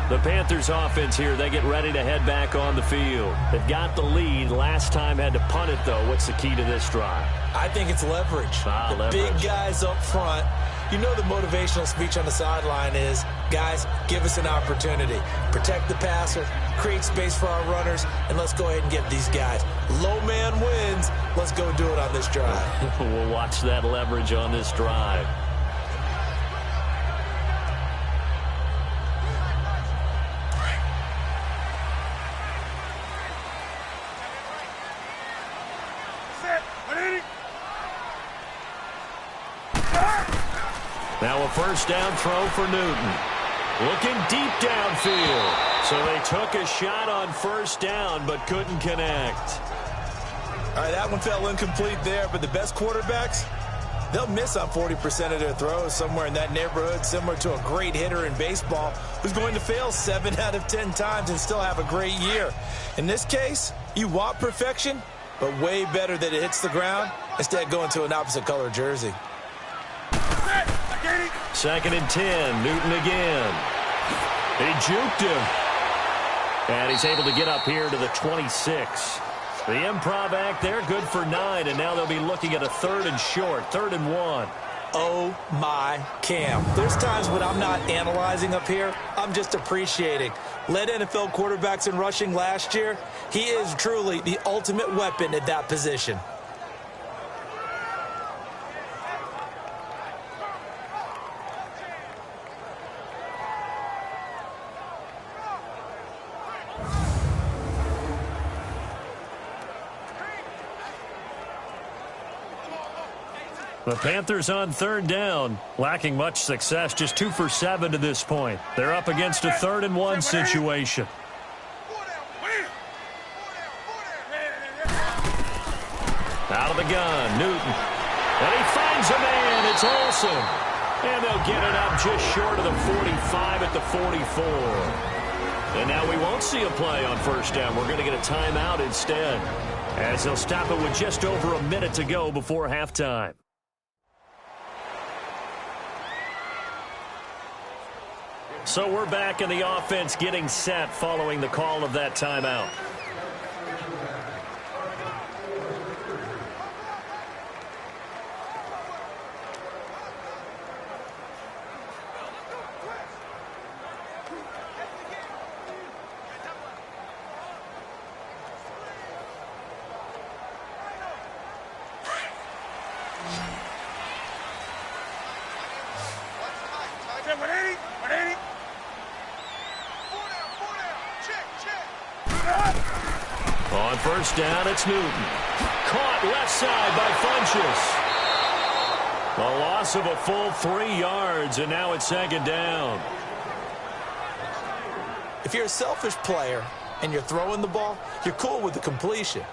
The Panthers offense here, they get ready to head back on the field. They've got the lead. Last time had to punt it, though. What's the key to this drive? I think it's leverage. Leverage. Big guys up front. You know the motivational speech on the sideline is, guys, give us an opportunity. Protect the passer, create space for our runners, and let's go ahead and get these guys. Low man wins. Let's go do it on this drive. We'll watch that leverage on this drive. Now a first down throw for Newton. Looking deep downfield. So they took a shot on first down but couldn't connect. All right, that one fell incomplete there, but the best quarterbacks, they'll miss on 40% of their throws, somewhere in that neighborhood, similar to a great hitter in baseball who's going to fail 7 out of 10 times and still have a great year. In this case, you want perfection, but way better that it hits the ground instead of going to an opposite color jersey. 2nd and 10. Newton again. He juked him. And he's able to get up here to the 26. The improv act there, good for 9. And now they'll be looking at a 3rd and short. 3rd and 1. Oh, my Cam. There's times when I'm not analyzing up here. I'm just appreciating. Led NFL quarterbacks in rushing last year. He is truly the ultimate weapon at that position. The Panthers on 3rd down, lacking much success, just 2 for 7 to this point. They're up against a 3rd and 1 situation. Out of the gun, Newton. And he finds a man, it's Olsen. And they'll get it up just short of the 45 at the 44. And now we won't see a play on first down. We're going to get a timeout instead, as they'll stop it with just over a minute to go before halftime. So we're back in the offense getting set following the call of that timeout. On first down, it's Newton. Caught left side by Funchess. A loss of a full 3 yards, and now it's 2nd down. If you're a selfish player and you're throwing the ball, you're cool with the completion.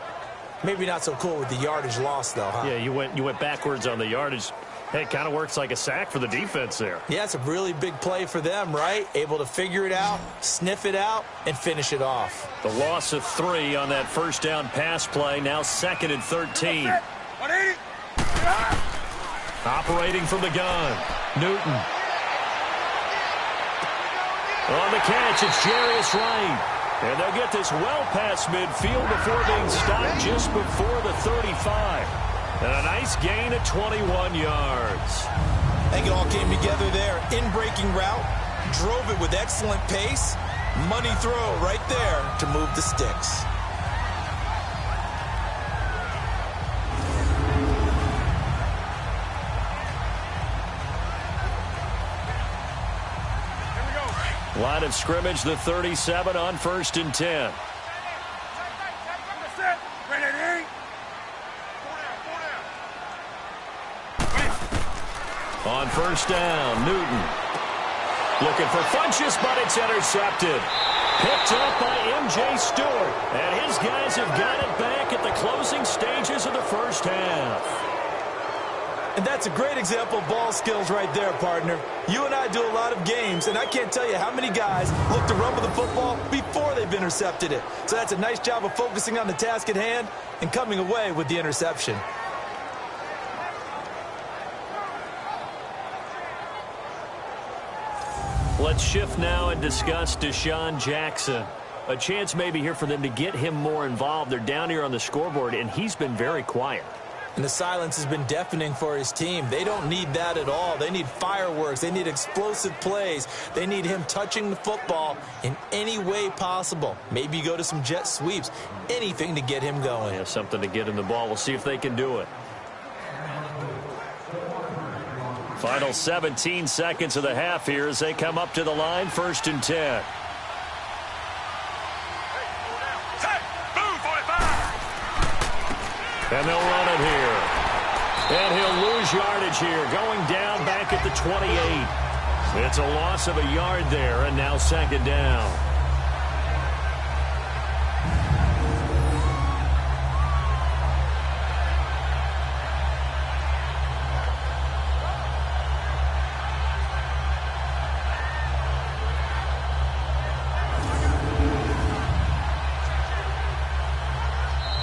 Maybe not so cool with the yardage loss, though, huh? Yeah, you went backwards on the yardage. Hey, it kind of works like a sack for the defense there. Yeah, it's a really big play for them, right? Able to figure it out, sniff it out, and finish it off. The loss of 3 on that first down pass play, now 2nd and 13. Operating from the gun, Newton. On the catch, it's Jarius Wright. And they'll get this well past midfield before being stopped just before the 35. And a nice gain of 21 yards. I think it all came together there. In-breaking route, drove it with excellent pace. Money throw right there to move the sticks. Line of scrimmage, the 37 on 1st and 10. On first down, Newton. Looking for Funchess, but it's intercepted. Picked up by M.J. Stewart. And his guys have got it back at the closing stages of the first half. And that's a great example of ball skills right there, partner. You and I do a lot of games, and I can't tell you how many guys look to run with the football before they've intercepted it. So that's a nice job of focusing on the task at hand and coming away with the interception. Let's shift now and discuss Deshaun Jackson. A chance maybe here for them to get him more involved. They're down here on the scoreboard, and he's been very quiet. And the silence has been deafening for his team. They don't need that at all. They need fireworks. They need explosive plays. They need him touching the football in any way possible. Maybe go to some jet sweeps. Anything to get him going. Yeah, something to get him the ball. We'll see if they can do it. Final 17 seconds of the half here as they come up to the line. 1st and 10. And they'll run it here. And he'll lose yardage here, going down back at the 28. It's a loss of a yard there, and now 2nd down.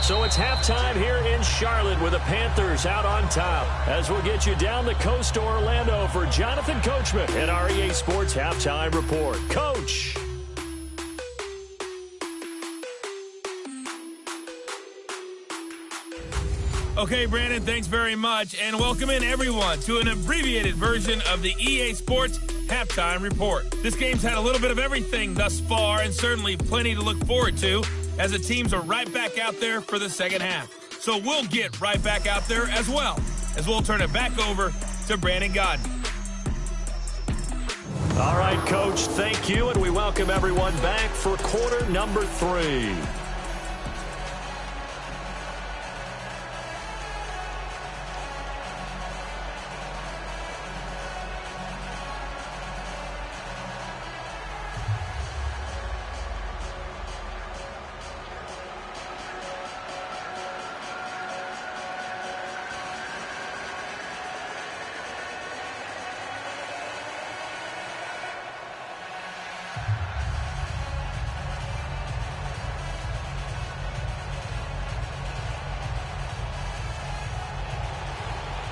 So it's halftime here in Charlotte with the Panthers out on top. As we'll get you down the coast to Orlando for Jonathan Coachman at our EA Sports Halftime Report. Coach! Okay, Brandon, thanks very much. And welcome in, everyone, to an abbreviated version of the EA Sports Halftime Report. This game's had a little bit of everything thus far, and certainly plenty to look forward to, as the teams are right back out there for the second half. So we'll get right back out there as well, as we'll turn it back over to Brandon Godden. All right, Coach, thank you, and we welcome everyone back for quarter number 3.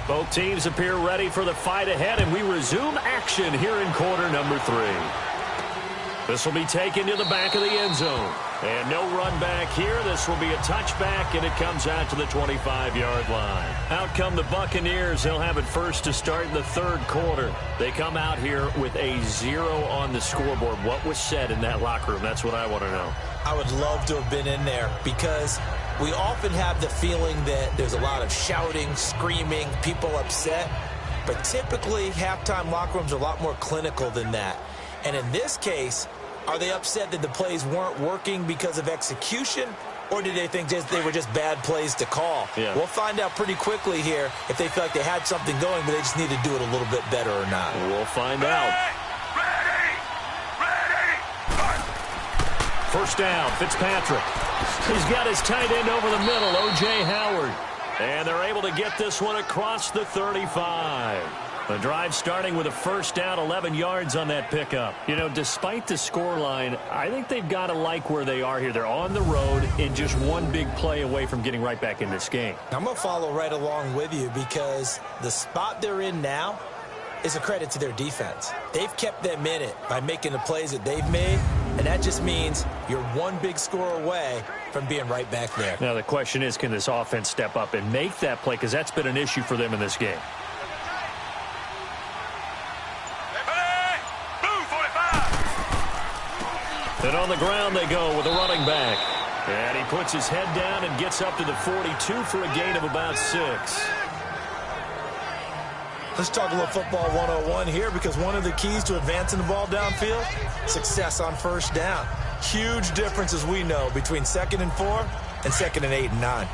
Both teams appear ready for the fight ahead, and we resume action here in quarter number 3. This will be taken to the back of the end zone. And no run back here. This will be a touchback, and it comes out to the 25-yard line. Out come the Buccaneers. They'll have it first to start in the 3rd quarter. They come out here with a 0 on the scoreboard. What was said in that locker room? That's what I want to know. I would love to have been in there, because we often have the feeling that there's a lot of shouting, screaming, people upset. But typically, halftime locker rooms are a lot more clinical than that. And in this case, are they upset that the plays weren't working because of execution, or did they think they were just bad plays to call? Yeah. We'll find out pretty quickly here if they feel like they had something going, but they just need to do it a little bit better or not. We'll find out. First down, Fitzpatrick. He's got his tight end over the middle, O.J. Howard. And they're able to get this one across the 35. The drive starting with a first down, 11 yards on that pickup. You know, despite the scoreline, I think they've got to like where they are here. They're on the road and just one big play away from getting right back in this game. I'm going to follow right along with you, because the spot they're in now is a credit to their defense. They've kept them in it by making the plays that they've made, and that just means you're one big score away from being right back there. Now the question is, can this offense step up and make that play, because that's been an issue for them in this game. And on the ground they go with a running back. And he puts his head down and gets up to the 42 for a gain of about 6. Let's talk a little football 101 here, because one of the keys to advancing the ball downfield, success on first down. Huge difference, as we know, between 2nd and 4 and 2nd and 8 and 9.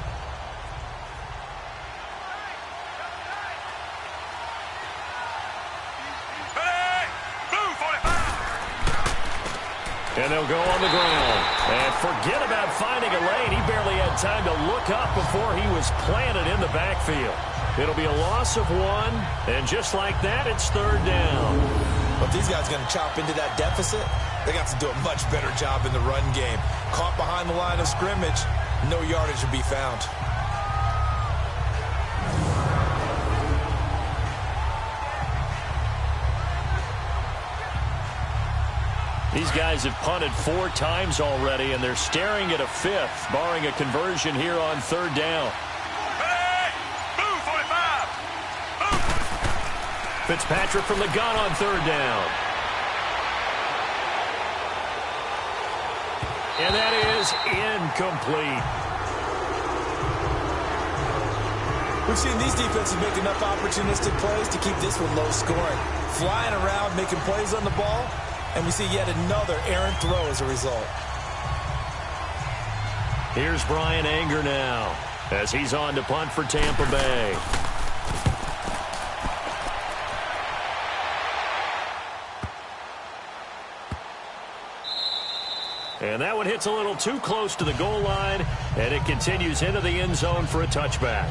And they'll go on the ground. And forget about finding a lane. He barely had time to look up before he was planted in the backfield. It'll be a loss of 1, and just like that, it's 3rd down. But if these guys are going to chop into that deficit, they got to do a much better job in the run game. Caught behind the line of scrimmage, no yardage to be found. These guys have punted 4 times already, and they're staring at a 5th, barring a conversion here on 3rd down. Fitzpatrick from the gun on 3rd down. And that is incomplete. We've seen these defenses make enough opportunistic plays to keep this one low scoring. Flying around, making plays on the ball, and we see yet another errant throw as a result. Here's Brian Anger now as he's on to punt for Tampa Bay. And that one hits a little too close to the goal line, and it continues into the end zone for a touchback.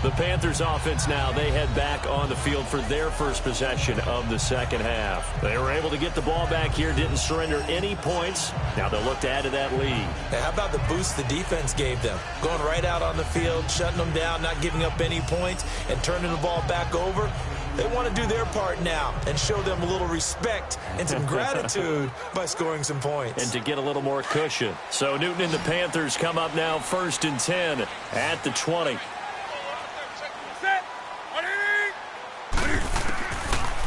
The Panthers offense now, they head back on the field for their first possession of the second half. They were able to get the ball back here, didn't surrender any points. Now they'll look to add to that lead. Now, how about the boost the defense gave them? Going right out on the field, shutting them down, not giving up any points, and turning the ball back over. They want to do their part now and show them a little respect and some gratitude by scoring some points. And to get a little more cushion. So Newton and the Panthers come up now 1st and 10 at the 20.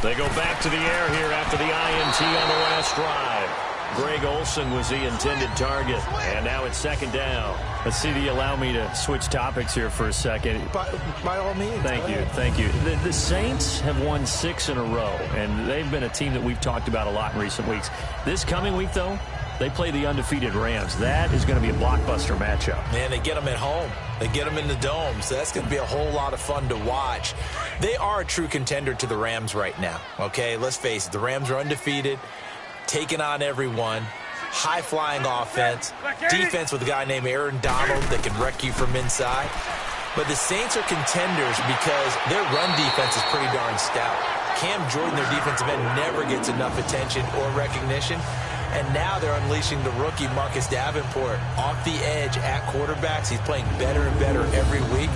They go back to the air here after the INT on the last drive. Greg Olsen was the intended target, and now it's 2nd down. Let's see if you allow me to switch topics here for a second. By all means. Thank you. The Saints have won 6 in a row, and they've been a team that we've talked about a lot in recent weeks. This coming week, though, they play the undefeated Rams. That is going to be a blockbuster matchup. Man, they get them at home. They get them in the dome, so that's going to be a whole lot of fun to watch. They are a true contender to the Rams right now, okay? Let's face it, the Rams are undefeated, taking on everyone, high-flying offense, defense with a guy named Aaron Donald that can wreck you from inside. But the Saints are contenders because their run defense is pretty darn stout. Cam Jordan, their defensive end, never gets enough attention or recognition. And now they're unleashing the rookie Marcus Davenport off the edge at quarterbacks. He's playing better and better every week.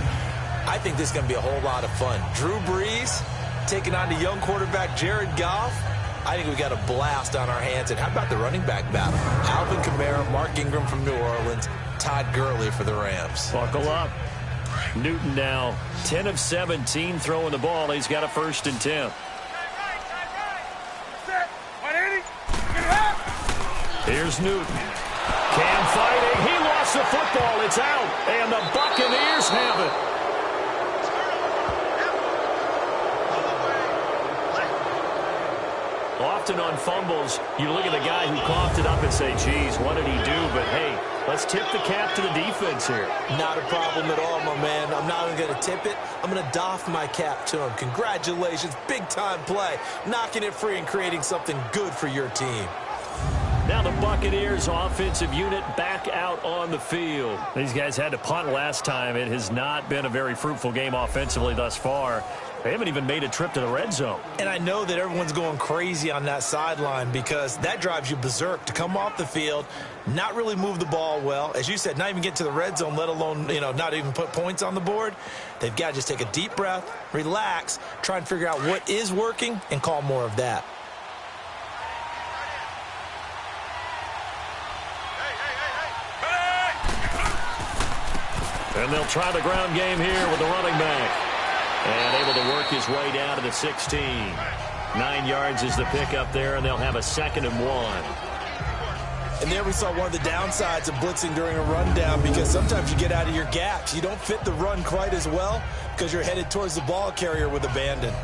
I think this is going to be a whole lot of fun. Drew Brees taking on the young quarterback Jared Goff. I think we got a blast on our hands. And how about the running back battle? Alvin Kamara, Mark Ingram from New Orleans, Todd Gurley for the Rams. Buckle up. Newton now 10 of 17 throwing the ball. He's got a 1st and 10. Here's Newton. Cam fighting. He lost the football. It's out. And the Buccaneers have it. Often on fumbles, you look at the guy who coughed it up and say, geez, what did he do? But, hey, let's tip the cap to the defense here. Not a problem at all, my man. I'm not even going to tip it. I'm going to doff my cap to him. Congratulations. Big-time play. Knocking it free and creating something good for your team. Now the Buccaneers offensive unit back out on the field. These guys had to punt last time. It has not been a very fruitful game offensively thus far. They haven't even made a trip to the red zone. And I know that everyone's going crazy on that sideline because that drives you berserk to come off the field, not really move the ball well. As you said, not even get to the red zone, let alone, not even put points on the board. They've got to just take a deep breath, relax, try and figure out what is working, and call more of that. And they'll try the ground game here with the running back. And able to work his way down to the 16. 9 yards is the pickup there, and they'll have a 2nd and 1. And there we saw one of the downsides of blitzing during a rundown because sometimes you get out of your gaps. You don't fit the run quite as well because you're headed towards the ball carrier with abandon.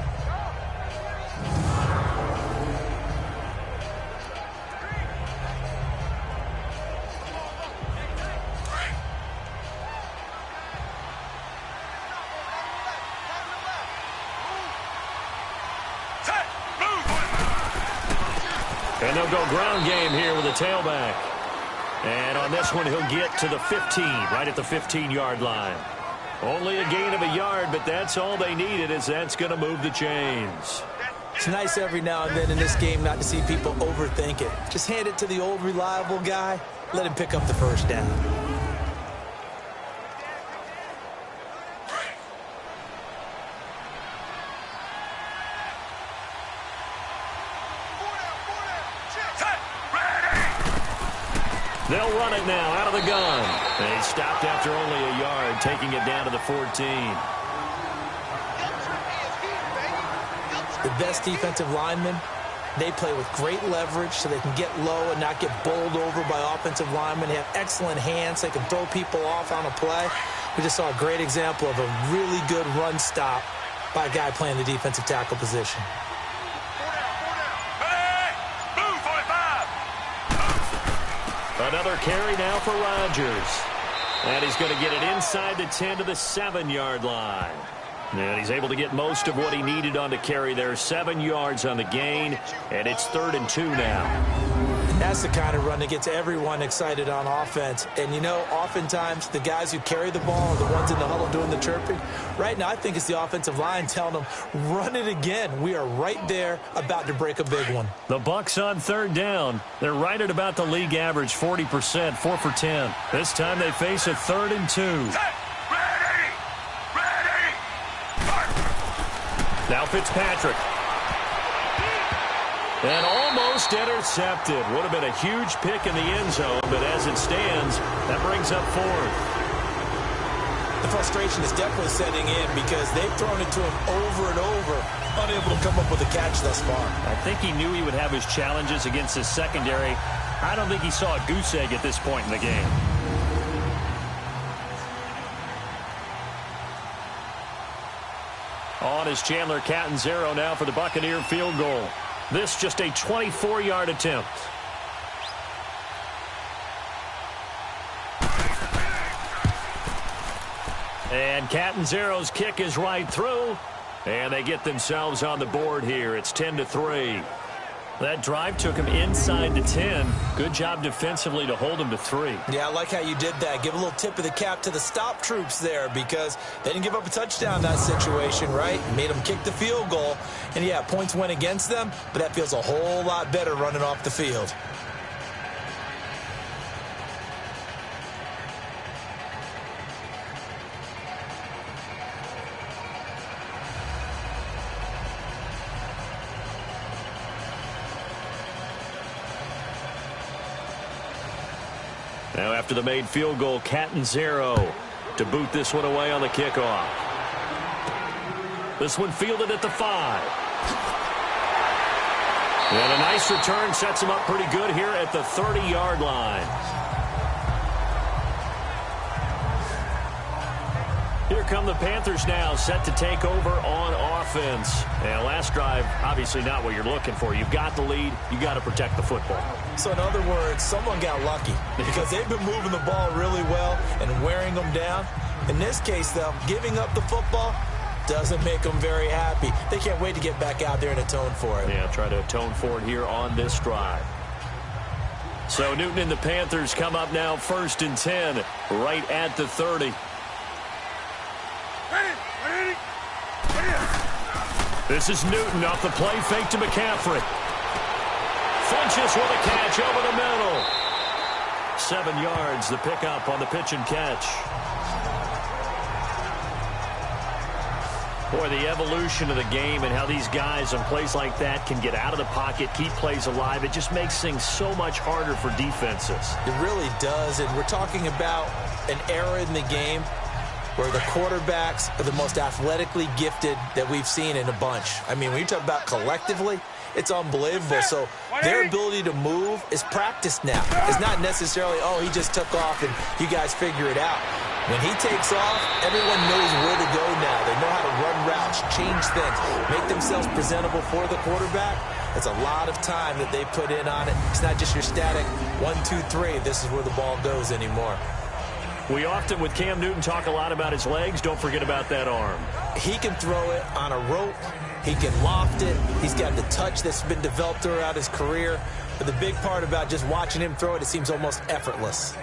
And they'll go ground game here with a tailback. And on this one, he'll get to the 15, right at the 15-yard line. Only a gain of a yard, but that's all they needed, as that's going to move the chains. It's nice every now and then in this game not to see people overthink it. Just hand it to the old reliable guy. Let him pick up the first down. They'll run it now out of the gun. They stopped after only a yard, taking it down to the 14. The best defensive linemen, they play with great leverage so they can get low and not get bowled over by offensive linemen. They have excellent hands. They can throw people off on a play. We just saw a great example of a really good run stop by a guy playing the defensive tackle position. Another carry now for Rodgers. And he's going to get it inside the 10 to the 7-yard line. And he's able to get most of what he needed on the carry there. 7 yards on the gain, and it's 3rd and 2 now. That's the kind of run that gets everyone excited on offense. And, you know, oftentimes the guys who carry the ball are the ones in the huddle doing the chirping. Right now, I think it's the offensive line telling them, run it again. We are right there about to break a big one. The Bucs on 3rd down. They're right at about the league average, 40%, 4 for 10. This time they face a 3rd and 2. Now Fitzpatrick. And almost intercepted. Would have been a huge pick in the end zone, but as it stands, that brings up 4th. The frustration is definitely setting in because they've thrown it to him over and over, unable to come up with a catch thus far. I think he knew he would have his challenges against his secondary. I don't think he saw a goose egg at this point in the game. On is Chandler Catanzaro now for the Buccaneer field goal. This just a 24-yard attempt. And Catanzaro's kick is right through. And they get themselves on the board here. It's 10-3. That drive took him inside the 10. Good job defensively to hold him to 3. Yeah, I like how you did that. Give a little tip of the cap to the stop troops there because they didn't give up a touchdown in that situation, right? Made them kick the field goal. And, yeah, points went against them, but that feels a whole lot better running off the field. Now after the made field goal, Catanzaro to boot this one away on the kickoff. This one fielded at the 5. And a nice return sets him up pretty good here at the 30-yard line. Here come the Panthers now, set to take over on offense. And last drive, obviously not what you're looking for. You've got the lead. You got to protect the football. So in other words, someone got lucky because they've been moving the ball really well and wearing them down. In this case, though, giving up the football doesn't make them very happy. They can't wait to get back out there and atone for it. Yeah, try to atone for it here on this drive. So Newton and the Panthers come up now 1st and 10, right at the 30. This is Newton off the play fake to McCaffrey. Funches with a catch over the middle. 7 yards, the pickup on the pitch and catch. Boy, the evolution of the game and how these guys on plays like that can get out of the pocket, keep plays alive, it just makes things so much harder for defenses. It really does, and we're talking about an era in the game where the quarterbacks are the most athletically gifted that we've seen in a bunch. I mean, when you talk about collectively, it's unbelievable. So their ability to move is practiced now. It's not necessarily, oh, he just took off and you guys figure it out. When he takes off, everyone knows where to go now. They know how to run routes, change things, make themselves presentable for the quarterback. It's a lot of time that they put in on it. It's not just your static 1, 2, 3. This is where the ball goes anymore. We often, with Cam Newton, talk a lot about his legs. Don't forget about that arm. He can throw it on a rope. He can loft it. He's got the touch that's been developed throughout his career. But the big part about just watching him throw it, it seems almost effortless.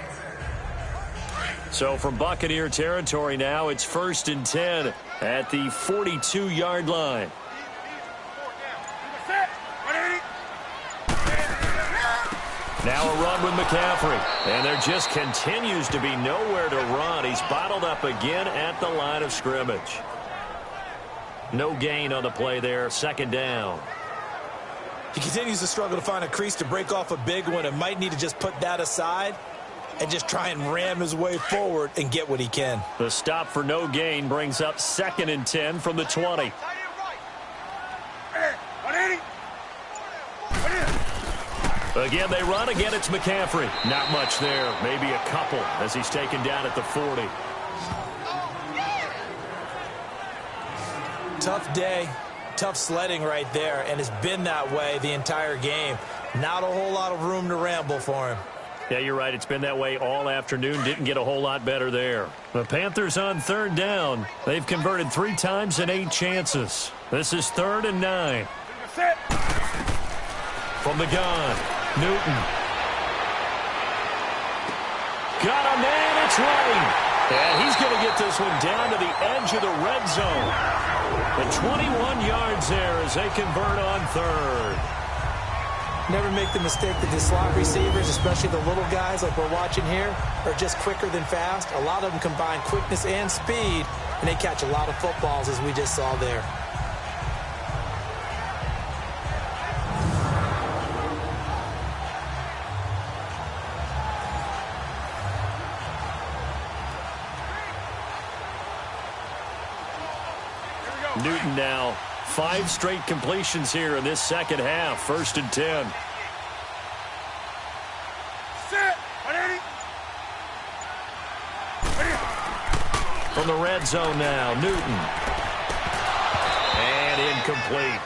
So from Buccaneer territory now, it's 1st and 10 at the 42-yard line. Now a run with McCaffrey. And there just continues to be nowhere to run. He's bottled up again at the line of scrimmage. No gain on the play there. 2nd down. He continues to struggle to find a crease to break off a big one and might need to just put that aside and just try and ram his way forward and get what he can. The stop for no gain brings up 2nd and 10 from the 20. Again, they run. Again, it's McCaffrey. Not much there. Maybe a couple as he's taken down at the 40. Tough day, tough sledding right there, and it's been that way the entire game. Not a whole lot of room to ramble for him. Yeah, you're right. It's been that way all afternoon. Didn't get a whole lot better there. The Panthers on 3rd down. They've converted 3 times in 8 chances. This is 3rd and 9. From the gun, Newton. Got a man, it's right. And he's going to get this one down to the edge of the red zone. The 21 yards there as they convert on 3rd. Never make the mistake that the slot receivers, especially the little guys like we're watching here, are just quicker than fast. A lot of them combine quickness and speed, and they catch a lot of footballs, as we just saw there. Newton now 5 straight completions here in this second half. 1st and 10. From the red zone now, Newton. And incomplete.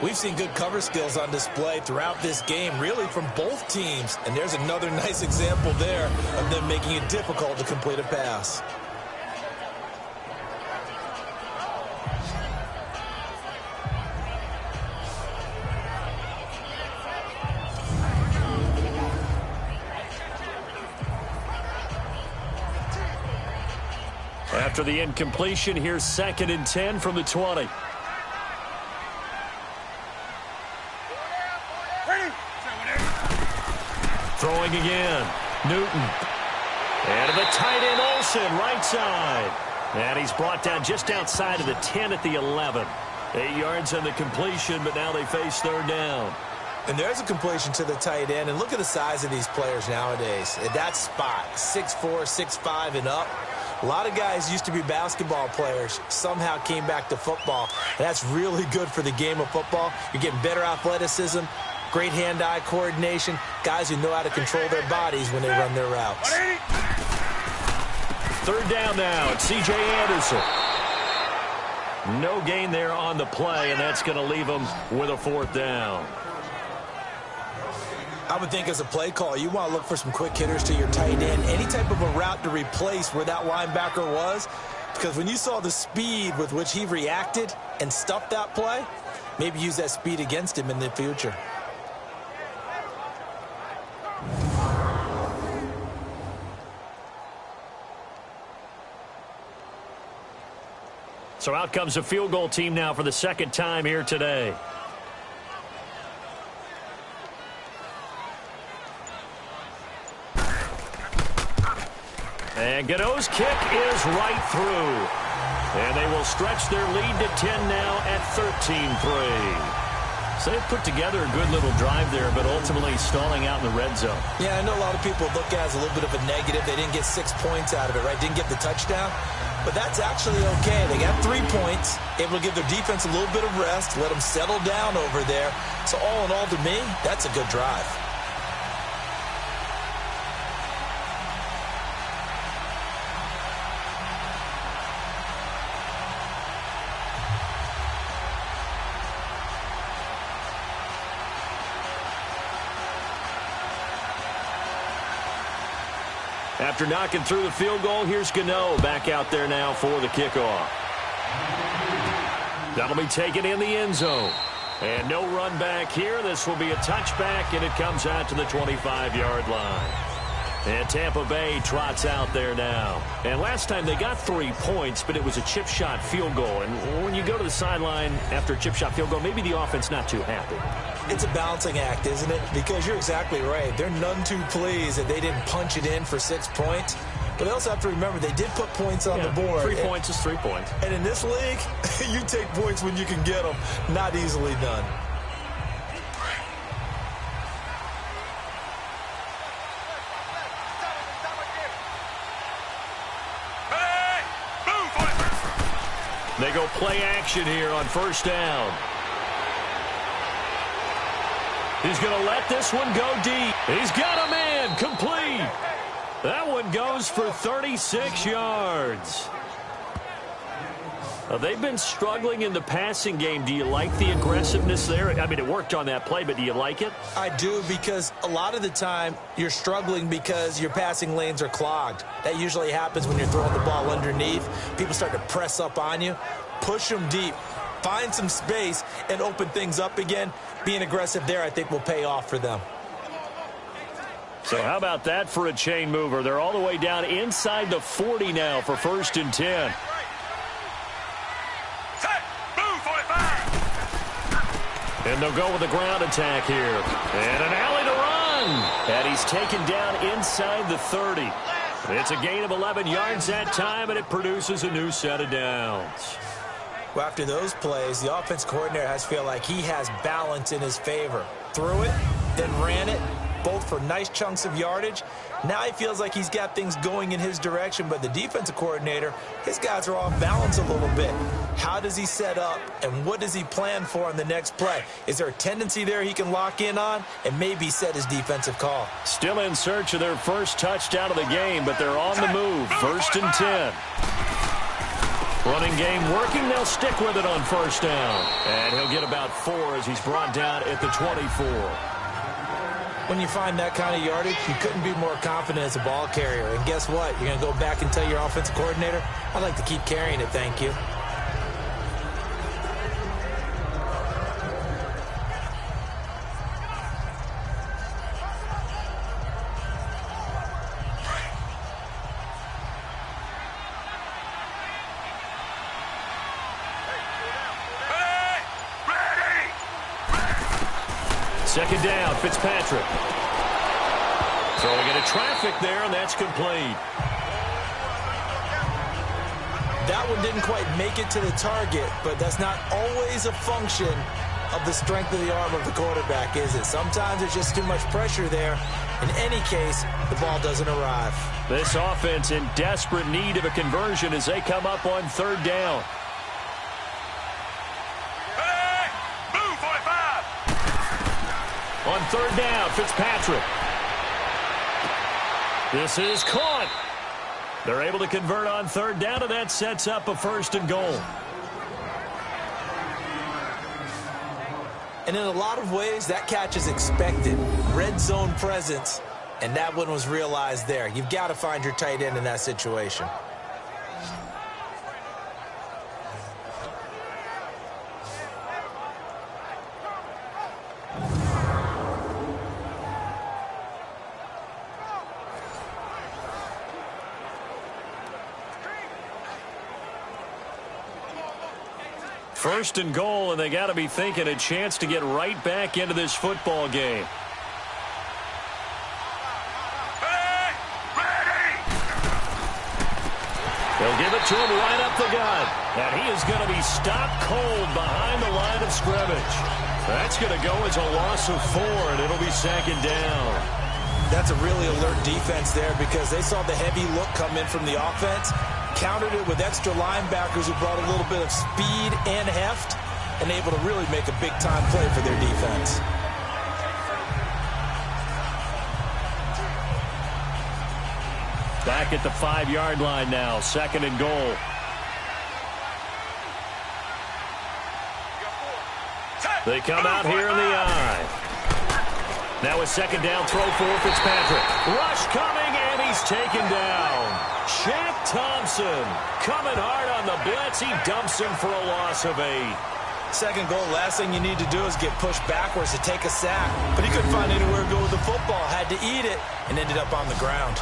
We've seen good cover skills on display throughout this game, really from both teams. And there's another nice example there of them making it difficult to complete a pass. After the incompletion, here's 2nd and 10 from the 20. Throwing again. Newton. And to the tight end, Olsen, right side. And he's brought down just outside of the 10 at the 11. 8 yards on the completion, but now they face 3rd down. And there's a completion to the tight end. And look at the size of these players nowadays. At that spot, 6'4", 6'5", and up. A lot of guys used to be basketball players, somehow came back to football. And that's really good for the game of football. You're getting better athleticism, great hand-eye coordination, guys who know how to control their bodies when they run their routes. 3rd down now. It's C.J. Anderson. No gain there on the play, and that's going to leave them with a 4th down. I would think as a play call, you want to look for some quick hitters to your tight end. Any type of a route to replace where that linebacker was. Because when you saw the speed with which he reacted and stuffed that play, maybe use that speed against him in the future. So out comes a field goal team now for the 2nd time here today. And Godot's kick is right through. And they will stretch their lead to 10 now at 13-3. So they've put together a good little drive there, but ultimately stalling out in the red zone. Yeah, I know a lot of people look at it as a little bit of a negative. They didn't get 6 points out of it, right? Didn't get the touchdown. But that's actually okay. They got 3 points, able to give their defense a little bit of rest, let them settle down over there. So all in all, to me, that's a good drive. After knocking through the field goal, here's Gano back out there now for the kickoff. That'll be taken in the end zone. And no run back here. This will be a touchback, and it comes out to the 25-yard line. And Tampa Bay trots out there now. And last time they got 3 points, but it was a chip shot field goal. And when you go to the sideline after a chip shot field goal, maybe the offense not too happy. It's a balancing act, isn't it? Because you're exactly right. They're none too pleased that they didn't punch it in for 6 points. But they also have to remember they did put points on the board. 3 points is 3 points. And in this league, you take points when you can get them. Not easily done. They go play action here on first down. He's going to let this one go deep. He's got a man complete. That one goes for 36 yards. They've been struggling in the passing game. Do you like the aggressiveness there? I mean, it worked on that play, but do you like it? I do, because a lot of the time you're struggling because your passing lanes are clogged. That usually happens when you're throwing the ball underneath. People start to press up on you. Push them deep. Find some space and open things up again. Being aggressive there, I think, will pay off for them. So how about that for a chain mover? They're all the way down inside the 40 now for 1st and 10. And they'll go with a ground attack here. And an alley to run. And he's taken down inside the 30. It's a gain of 11 yards that time, and it produces a new set of downs. Well, after those plays, the offense coordinator has to feel like he has balance in his favor. Threw it, then ran it, both for nice chunks of yardage. Now he feels like he's got things going in his direction, but the defensive coordinator, his guys are off balance a little bit. How does he set up, and what does he plan for on the next play? Is there a tendency there he can lock in on and maybe set his defensive call? Still in search of their first touchdown of the game, but they're on the move. 1st and 10. Running game working. They'll stick with it on first down. And he'll get about 4 as he's brought down at the 24. When you find that kind of yardage, you couldn't be more confident as a ball carrier. And guess what? You're going to go back and tell your offensive coordinator, I'd like to keep carrying it, thank you. Second down, Fitzpatrick. Throwing into traffic there, and that's complete. That one didn't quite make it to the target, but that's not always a function of the strength of the arm of the quarterback, is it? Sometimes there's just too much pressure there. In any case, the ball doesn't arrive. This offense in desperate need of a conversion as they come up on 3rd down. On 3rd down, Fitzpatrick. This is caught. They're able to convert on 3rd down, and that sets up a 1st and goal. And in a lot of ways, that catch is expected. Red zone presence, and that one was realized there. You've got to find your tight end in that situation. First and goal, and they got to be thinking a chance to get right back into this football game. They'll give it to him right up the gut. And he is going to be stopped cold behind the line of scrimmage. That's going to go as a loss of 4, and it'll be 2nd down. That's a really alert defense there because they saw the heavy look come in from the offense, countered it with extra linebackers who brought a little bit of speed and heft, and able to really make a big-time play for their defense. Back at the 5-yard line now, 2nd and goal. They come out here in the eye. Now a 2nd down throw for Fitzpatrick. Rush coming, and he's taken down. Shaq Thompson coming hard on the blitz. He dumps him for a loss of 8. Second goal, last thing you need to do is get pushed backwards to take a sack. But he couldn't find anywhere to go with the football, had to eat it, and ended up on the ground.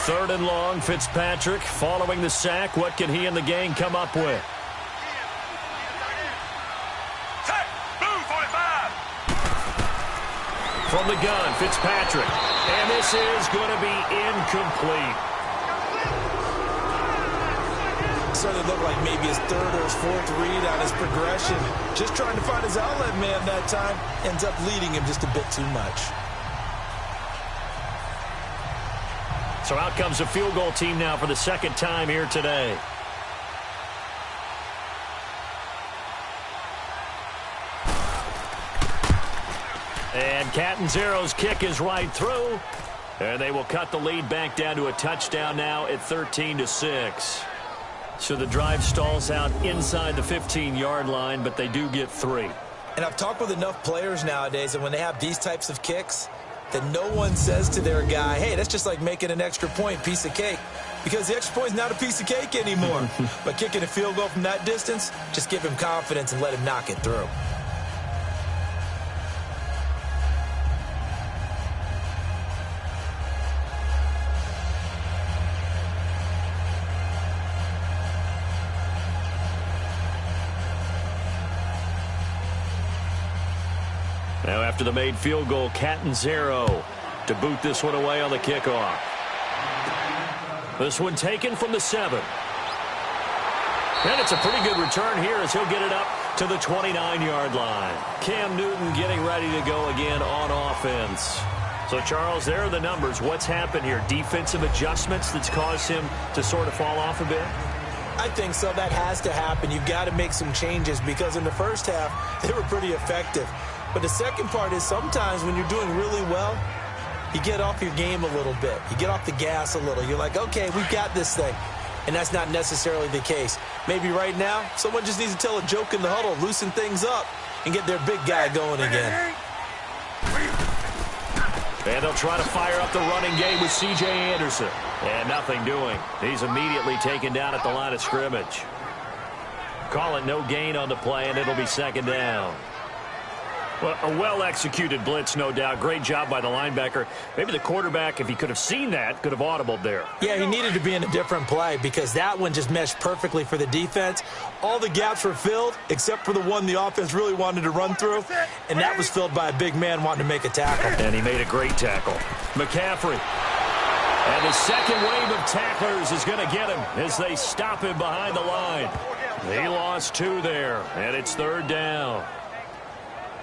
Third and long, Fitzpatrick following the sack. What can he and the gang come up with? From the gun, Fitzpatrick. And this is going to be incomplete. Started to look like maybe his third or his fourth read on his progression. Just trying to find his outlet man that time. Ends up leading him just a bit too much. So out comes a field goal team now for the second time here today. And Catanzaro's kick is right through. And they will cut the lead back down to a touchdown now at 13-6. So the drive stalls out inside the 15-yard line, but they do get 3. And I've talked with enough players nowadays, and when they have these types of kicks, that no one says to their guy, hey, that's just like making an extra point, piece of cake. Because the extra point is not a piece of cake anymore. But kicking a field goal from that distance, just give him confidence and let him knock it through. Now after the made field goal, Catanzaro to boot this one away on the kickoff. This one taken from the 7. And it's a pretty good return here as he'll get it up to the 29-yard line. Cam Newton getting ready to go again on offense. So, Charles, there are the numbers. What's happened here? Defensive adjustments that's caused him to sort of fall off a bit? I think so. That has to happen. You've got to make some changes because in the first half, they were pretty effective. But the second part is sometimes when you're doing really well, you get off your game a little bit. You get off the gas a little. You're like, okay, we've got this thing. And that's not necessarily the case. Maybe right now, someone just needs to tell a joke in the huddle, loosen things up, and get their big guy going again. And they'll try to fire up the running game with C.J. Anderson. And nothing doing. He's immediately taken down at the line of scrimmage. Call it no gain on the play, and it'll be second down. Well, a well-executed blitz, no doubt. Great job by the linebacker. Maybe the quarterback, if he could have seen that, could have audibled there. Yeah, he needed to be in a different play because that one just meshed perfectly for the defense. All the gaps were filled except for the one the offense really wanted to run through, and that was filled by a big man wanting to make a tackle. And he made a great tackle. McCaffrey. And the second wave of tacklers is going to get him as they stop him behind the line. He lost 2 there, and it's third down.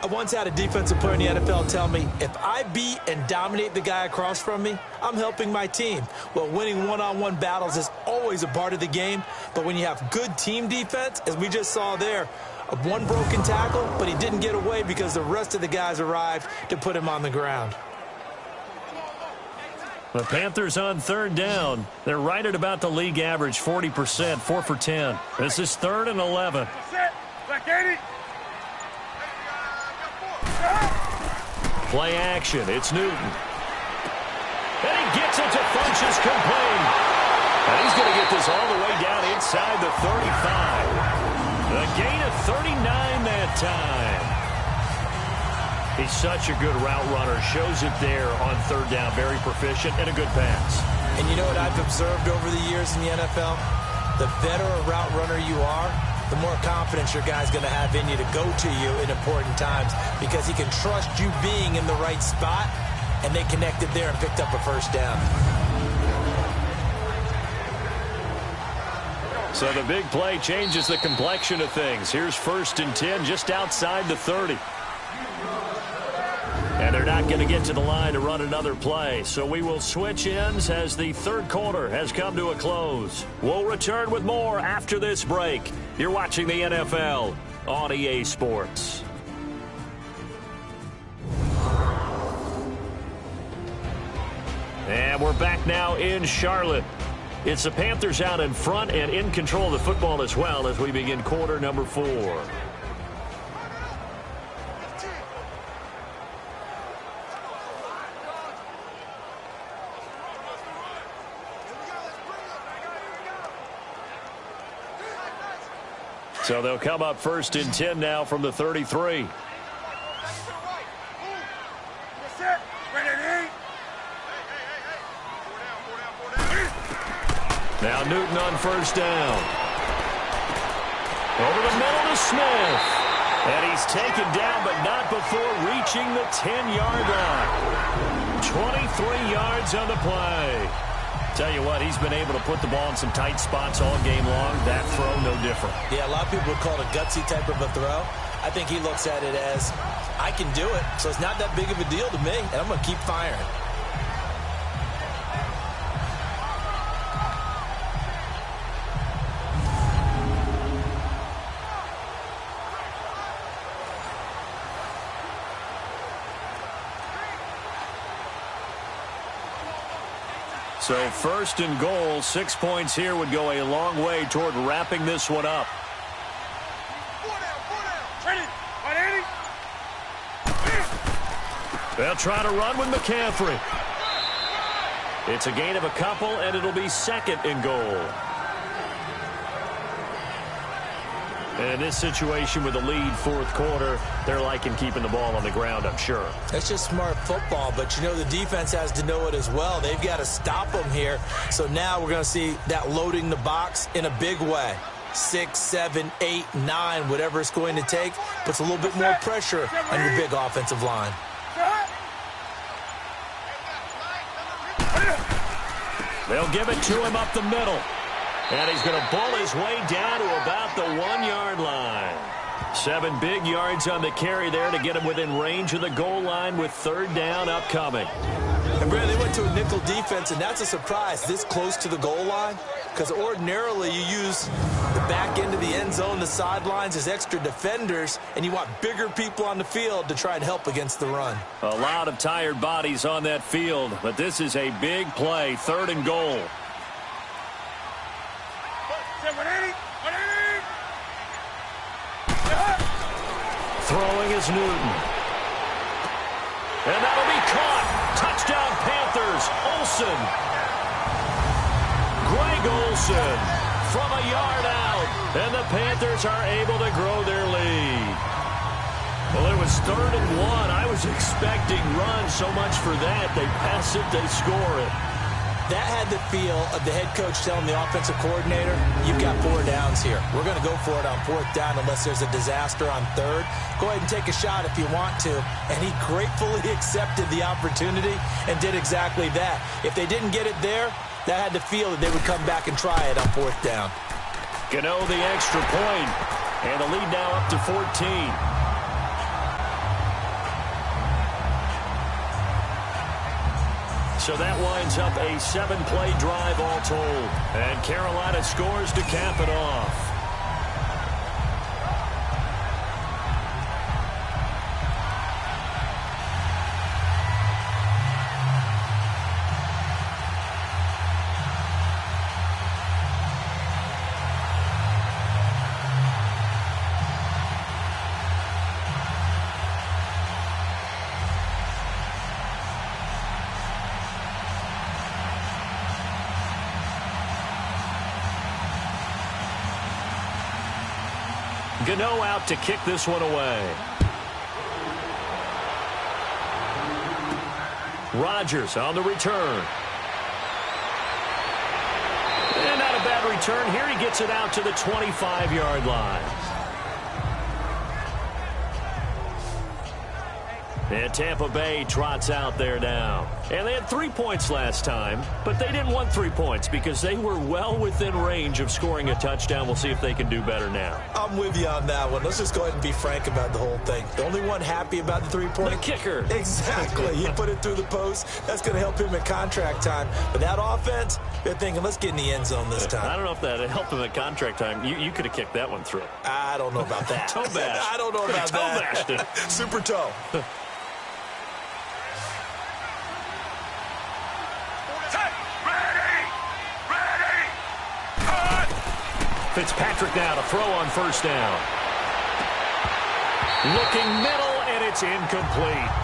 I once had a defensive player in the NFL tell me, if I beat and dominate the guy across from me, I'm helping my team. Well, winning one-on-one battles is always a part of the game, but when you have good team defense, as we just saw there, one broken tackle, but he didn't get away because the rest of the guys arrived to put him on the ground. The Panthers on third down. They're right at about the league average, 40%, 4 for 10. This is 3rd and 11. Play action. It's Newton. And he gets it to Funchess complete. And he's going to get this all the way down inside the 35. A gain of 39 that time. He's such a good route runner. Shows it there on third down. Very proficient and a good pass. And you know what I've observed over the years in the NFL? The better a route runner you are, the more confidence your guy's going to have in you to go to you in important times because he can trust you being in the right spot, and they connected there and picked up a first down. So the big play changes the complexion of things. Here's 1st and 10 just outside the 30. And they're not going to get to the line to run another play. So we will switch ends as the third quarter has come to a close. We'll return with more after this break. You're watching the NFL on EA Sports. And we're back now in Charlotte. It's the Panthers out in front and in control of the football as well as we begin quarter number 4. So they'll come up first and 10 now from the 33. Now Newton on first down. Over the middle to Smith. And he's taken down, but not before reaching the 10-yard line. 23 yards on the play. Tell you what, he's been able to put the ball in some tight spots all game long. That throw, no different. Yeah, a lot of people would call it a gutsy type of a throw. I think he looks at it as, I can do it, so it's not that big of a deal to me, and I'm going to keep firing. So first and goal, 6 points here would go a long way toward wrapping this one up. They'll try to run with McCaffrey. It's a gain of a couple, and it'll be second and goal. And in this situation with a lead fourth quarter, they're liking keeping the ball on the ground, I'm sure. That's just smart football, but you know the defense has to know it as well. They've got to stop them here. So now we're going to see that loading the box in a big way. 6, 7, 8, 9, whatever it's going to take, puts a little bit more pressure on your big offensive line. They'll give it to him up the middle. And he's going to bull his way down to about the 1-yard line. 7 big yards on the carry there to get him within range of the goal line with third down upcoming. And Brad, they went to a nickel defense, and that's a surprise this close to the goal line, because ordinarily you use the back end of the end zone, the sidelines as extra defenders, and you want bigger people on the field to try and help against the run. A lot of tired bodies on that field, but this is a big play, third and goal. Throwing is Newton. And that'll be caught. Touchdown Panthers. Olsen. Greg Olsen from a yard out. And the Panthers are able to grow their lead. Well, it was third and 1. I was expecting run, so much for that. They pass it, they score it. That had the feel of the head coach telling the offensive coordinator, you've got 4 downs here. We're going to go for it on 4th down unless there's a disaster on 3rd. Go ahead and take a shot if you want to. And he gratefully accepted the opportunity and did exactly that. If they didn't get it there, that had the feel that they would come back and try it on 4th down. Gano the extra point. And the lead now up to 14. So that winds up a 7-play drive all told. And Carolina scores to cap it off. Gano out to kick this one away. Rodgers on the return. And not a bad return. Here he gets it out to the 25-yard line. And Tampa Bay trots out there now. And they had 3 points last time, but they didn't want 3 points because they were well within range of scoring a touchdown. We'll see if they can do better now. I'm with you on that one. Let's just go ahead and be frank about the whole thing. The only one happy about the 3-point? The kicker. Exactly. He put it through the post. That's going to help him at contract time. But that offense, they're thinking, let's get in the end zone this time. I don't know if that helped him at contract time. You could have kicked that one through. I don't know about that. Toe bash. I don't know about that. Toe bashed it. Super toe. Fitzpatrick now to throw on first down. Looking middle, and it's incomplete.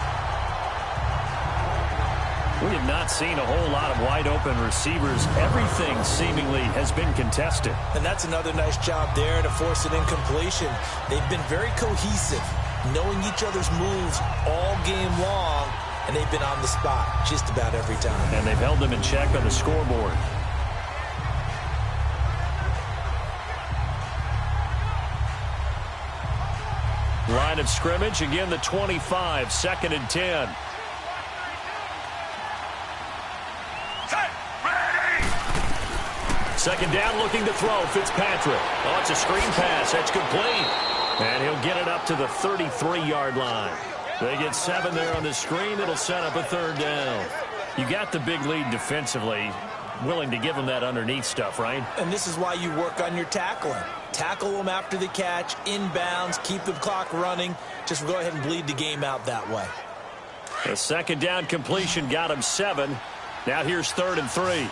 We have not seen a whole lot of wide-open receivers. Everything seemingly has been contested. And that's another nice job there to force an incompletion. They've been very cohesive, knowing each other's moves all game long, and they've been on the spot just about every time. And they've held them in check on the scoreboard. Line of scrimmage, again the 25, 2nd and 10. Second down, looking to throw, Fitzpatrick. Oh, it's a screen pass. That's complete. And he'll get it up to the 33-yard line. They get 7 there on the screen. It'll set up a 3rd down. You got the big lead defensively. Willing to give them that underneath stuff, right? And this is why you work on your tackling. Tackle them after the catch, inbounds, keep the clock running. Just go ahead and bleed the game out that way. The second down completion got him 7. Now here's 3rd and 3.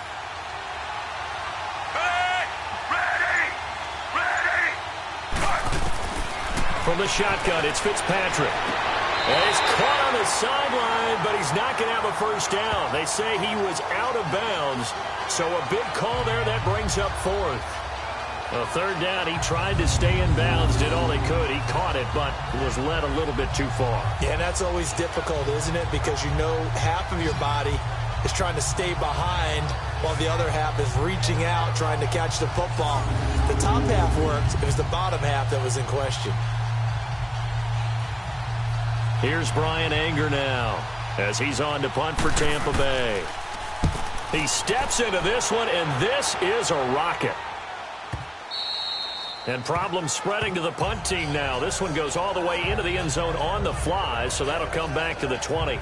From the shotgun, it's Fitzpatrick. And he's caught on the sideline, but he's not going to have a first down. They say he was out of bounds, so a big call there. That brings up 4th. A 3rd down, he tried to stay in bounds, did all he could. He caught it, but was led a little bit too far. Yeah, and that's always difficult, isn't it? Because you know half of your body is trying to stay behind while the other half is reaching out, trying to catch the football. The top half worked. It was the bottom half that was in question. Here's Brian Anger now as he's on to punt for Tampa Bay. He steps into this one, and this is a rocket. And problems spreading to the punt team now. This one goes all the way into the end zone on the fly, so that'll come back to the 20.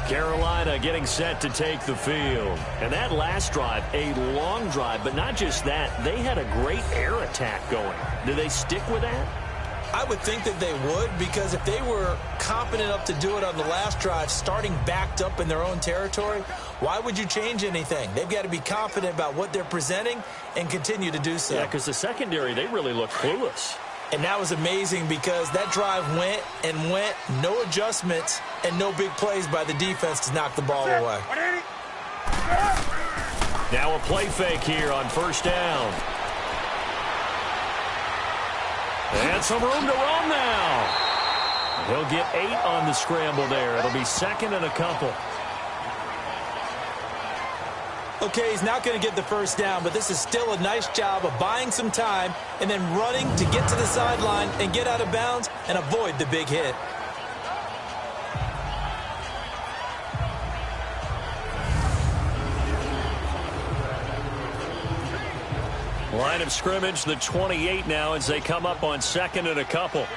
Carolina getting set to take the field. And that last drive, a long drive, but not just that. They had a great air attack going. Do they stick with that? I would think that they would, because if they were competent enough to do it on the last drive, starting backed up in their own territory, why would you change anything? They've got to be confident about what they're presenting and continue to do so. Yeah, because the secondary, they really look clueless. And that was amazing because that drive went and went, no adjustments, and no big plays by the defense to knock the ball away. Now a play fake here on first down. And some room to run now. He'll get 8 on the scramble there. It'll be 2nd and a couple. Okay, he's not going to get the first down, but this is still a nice job of buying some time and then running to get to the sideline and get out of bounds and avoid the big hit. Line of scrimmage, the 28 now as they come up on 2nd and a couple.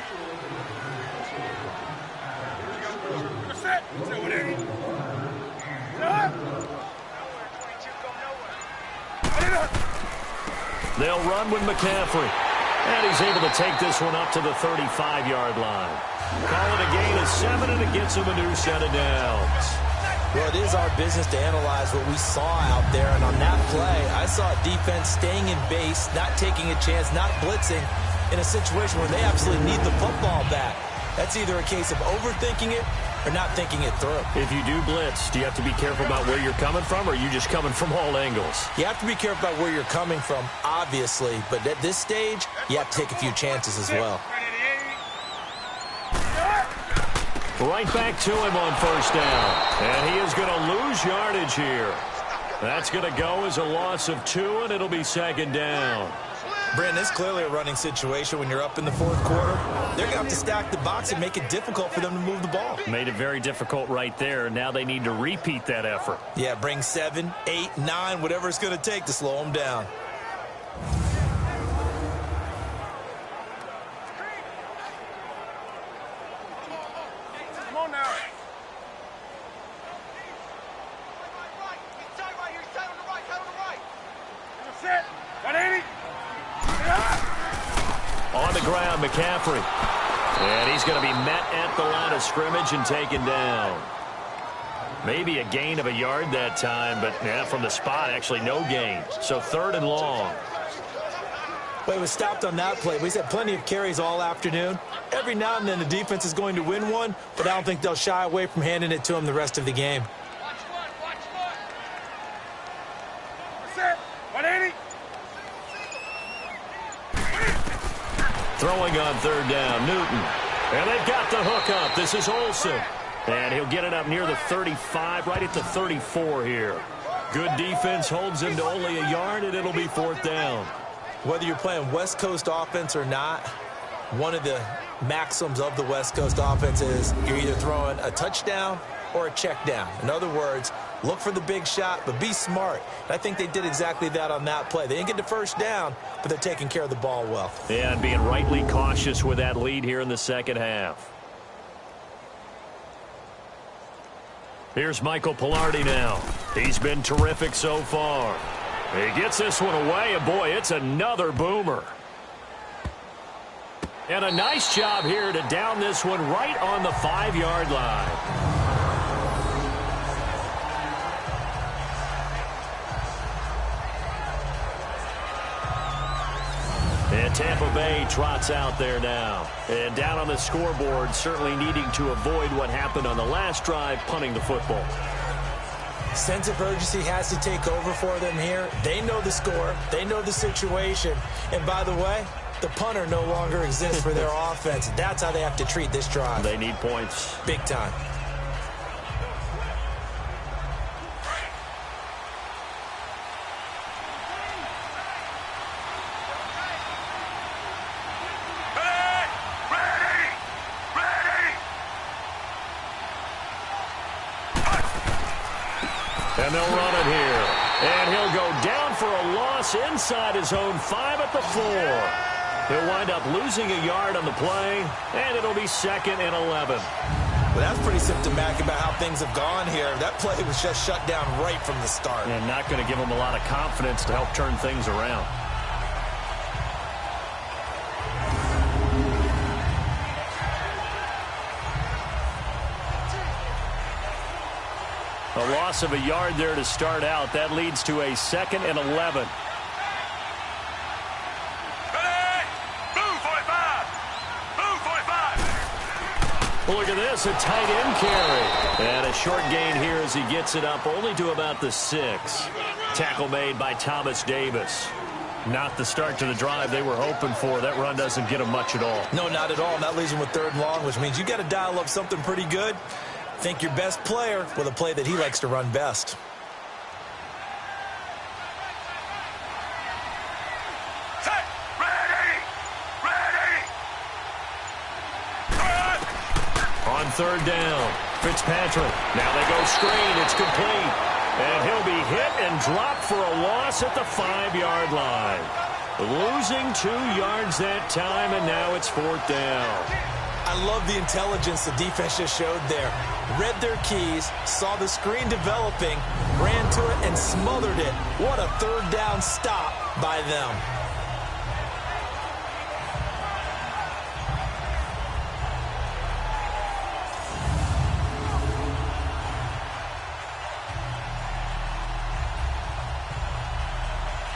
They'll run with McCaffrey. And he's able to take this one up to the 35-yard line. Call it a gain of 7, and it gets him a new set of downs. Well, it is our business to analyze what we saw out there. And on that play, I saw a defense staying in base, not taking a chance, not blitzing in a situation where they absolutely need the football back. That's either a case of overthinking it or not thinking it through. If you do blitz, do you have to be careful about where you're coming from, or are you just coming from all angles? You have to be careful about where you're coming from, obviously. But at this stage, you have to take a few chances as well. Right back to him on first down. And he is going to lose yardage here. That's going to go as a loss of 2, and it'll be 2nd down. Brandon, it's clearly a running situation when you're up in the 4th quarter. They're going to have to stack the box and make it difficult for them to move the ball. Made it very difficult right there. Now they need to repeat that effort. Yeah, bring 7, 8, 9, whatever it's going to take to slow them down. On the ground, McCaffrey. And he's going to be met at the line of scrimmage and taken down. Maybe a gain of a yard that time, but yeah, from the spot, actually no gain. So 3rd and long. Well, he was stopped on that play, but he's had plenty of carries all afternoon. Every now and then the defense is going to win one, but I don't think they'll shy away from handing it to him the rest of the game. Throwing on third down, Newton. And they've got the hook up. This is Olsen. And he'll get it up near the 35, right at the 34 here. Good defense holds him to only a yard, and it'll be fourth down. Whether you're playing West Coast offense or not, one of the maxims of the West Coast offense is you're either throwing a touchdown or a check down. In other words, look for the big shot, but be smart. And I think they did exactly that on that play. They didn't get the first down, but they're taking care of the ball well. Yeah, and being rightly cautious with that lead here in the second half. Here's Michael Pilardi now. He's been terrific so far. He gets this one away, and boy, it's another boomer. And a nice job here to down this one right on the 5-yard line. And Tampa Bay trots out there now. And down on the scoreboard, certainly needing to avoid what happened on the last drive, punting the football. Sense of urgency has to take over for them here. They know the score. They know the situation. And by the way, the punter no longer exists for their offense. That's how they have to treat this drive. They need points. Big time. And they'll run it here. And he'll go down for a loss inside his own 5 at the 4. He'll wind up losing a yard on the play, and it'll be 2nd and 11. Well, that's pretty symptomatic about how things have gone here. That play was just shut down right from the start. And not going to give him a lot of confidence to help turn things around. A loss of a yard there to start out. That leads to a 2nd and 11. Look at this, a tight end carry. And a short gain here as he gets it up only to about the 6. Tackle made by Thomas Davis. Not the start to the drive they were hoping for. That run doesn't get him much at all. No, not at all. And that leaves him with 3rd and long, which means you got to dial up something pretty good. Think your best player with a play that he likes to run best. On 3rd down, Fitzpatrick. Now they go screen. It's complete. And he'll be hit and dropped for a loss at the 5-yard line. Losing 2 yards that time, and now it's 4th down. I love the intelligence the defense just showed there. Read their keys, saw the screen developing, ran to it, and smothered it. What a 3rd down stop by them.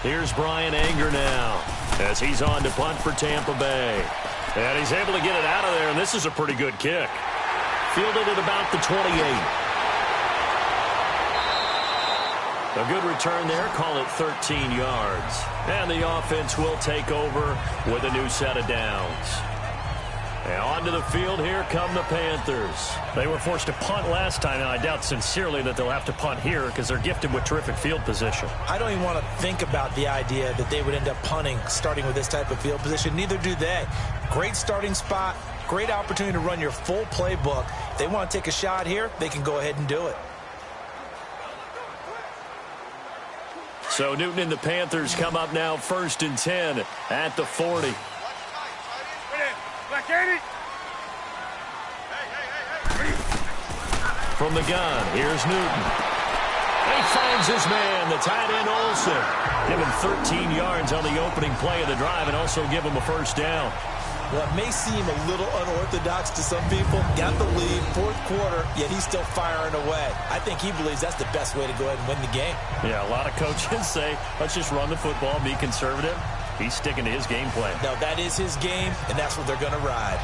Here's Brian Anger now as he's on to punt for Tampa Bay. And he's able to get it out of there, and this is a pretty good kick. Fielded at about the 28. A good return there, call it 13 yards. And the offense will take over with a new set of downs. And onto the field, here come the Panthers. They were forced to punt last time, and I doubt sincerely that they'll have to punt here because they're gifted with terrific field position. I don't even want to think about the idea that they would end up punting starting with this type of field position. Neither do they. Great starting spot, great opportunity to run your full playbook. If they want to take a shot here, they can go ahead and do it. So Newton and the Panthers come up now 1st and 10 at the 40. From the gun, here's Newton. He finds his man, the tight end Olsen. Give him 13 yards on the opening play of the drive and also give him a 1st down. Well, it may seem a little unorthodox to some people. Got the lead, 4th quarter, yet he's still firing away. I think he believes that's the best way to go ahead and win the game. Yeah, a lot of coaches say, let's just run the football, be conservative. He's sticking to his game plan. No, that is his game, and that's what they're going to ride.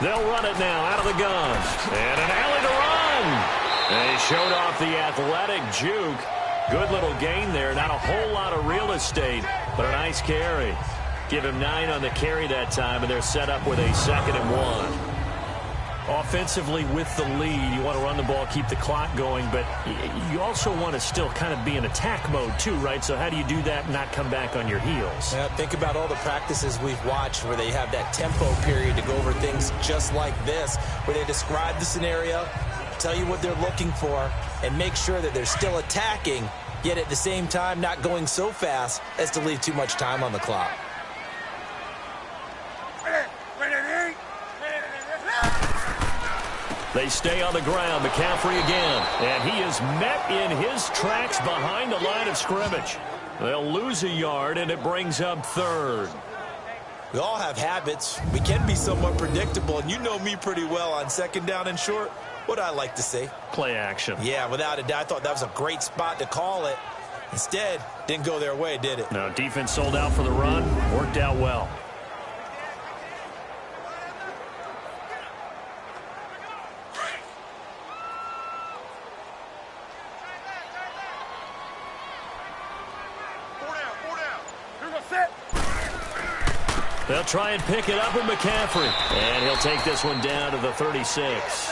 They'll run it now out of the gun. And an alley to run. They showed off the athletic juke. Good little gain there. Not a whole lot of real estate, but a nice carry. Give him 9 on the carry that time, and they're set up with a 2nd and 1. Offensively with the lead, you want to run the ball, keep the clock going, but you also want to still kind of be in attack mode too, right? So how do you do that and not come back on your heels? Yeah, think about all the practices we've watched where they have that tempo period to go over things just like this, where they describe the scenario, tell you what they're looking for, and make sure that they're still attacking, yet at the same time not going so fast as to leave too much time on the clock. They stay on the ground. McCaffrey again. And he is met in his tracks behind the line of scrimmage. They'll lose a yard, and it brings up 3rd. We all have habits. We can be somewhat predictable, and you know me pretty well on 2nd down and short. What I like to say? Play action. Yeah, without a doubt. I thought that was a great spot to call it. Instead, didn't go their way, did it? No, defense sold out for the run. Worked out well. They'll try and pick it up with McCaffrey. And he'll take this one down to the 36.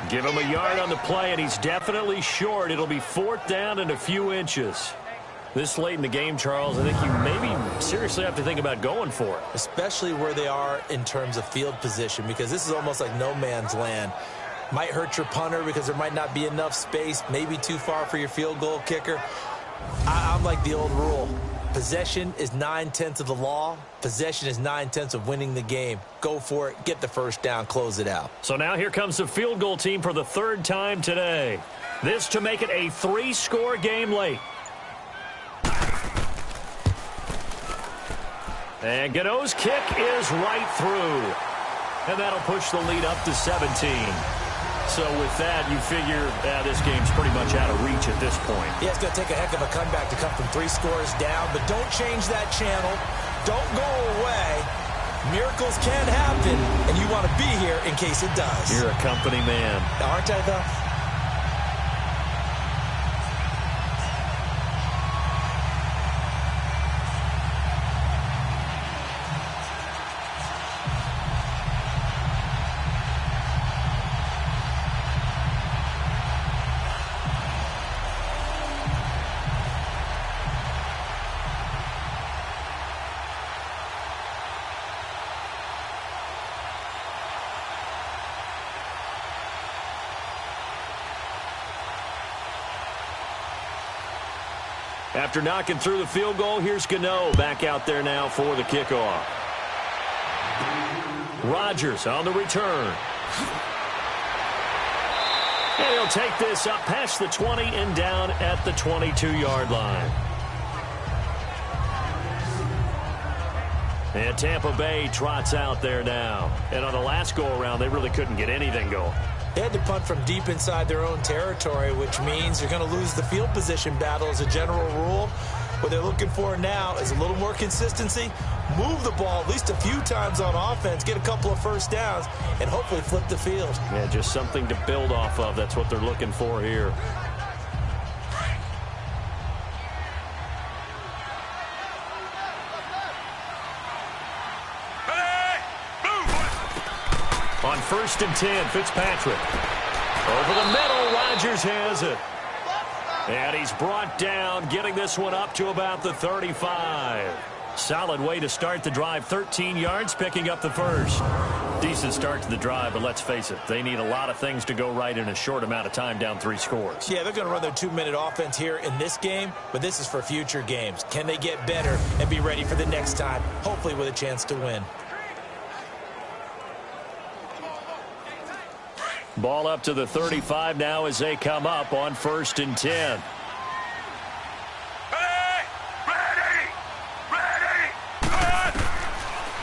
Give him a yard on the play, and he's definitely short. It'll be 4th down and a few inches. This late in the game, Charles, I think you maybe seriously have to think about going for it. Especially where they are in terms of field position, because this is almost like no man's land. Might hurt your punter because there might not be enough space, maybe too far for your field goal kicker. I'm like the old rule. Possession is 9/10 of the law. Possession is 9/10 of winning the game. Go for it. Get the 1st down. Close it out. So now here comes the field goal team for the 3rd time today. This to make it a 3-score game late. And Gano's kick is right through. And that'll push the lead up to 17. So with that, you figure this game's pretty much out of reach at this point. Yeah, it's going to take a heck of a comeback to come from 3 scores down, but don't change that channel. Don't go away. Miracles can happen, and you want to be here in case it does. You're a company man. Aren't I, though? After knocking through the field goal, here's Gano back out there now for the kickoff. Rodgers on the return. And he'll take this up past the 20 and down at the 22-yard line. And Tampa Bay trots out there now. And on the last go-around, they really couldn't get anything going. They had to punt from deep inside their own territory, which means you're going to lose the field position battle as a general rule. What they're looking for now is a little more consistency, move the ball at least a few times on offense, get a couple of 1st downs, and hopefully flip the field. Yeah, just something to build off of. That's what they're looking for here. On 1st and 10, Fitzpatrick. Over the middle, Rodgers has it. And he's brought down, getting this one up to about the 35. Solid way to start the drive. 13 yards, picking up the 1st. Decent start to the drive, but let's face it, they need a lot of things to go right in a short amount of time, down 3 scores. Yeah, they're going to run their 2-minute offense here in this game, but this is for future games. Can they get better and be ready for the next time, hopefully with a chance to win? Ball up to the 35 now as they come up on 1st and 10.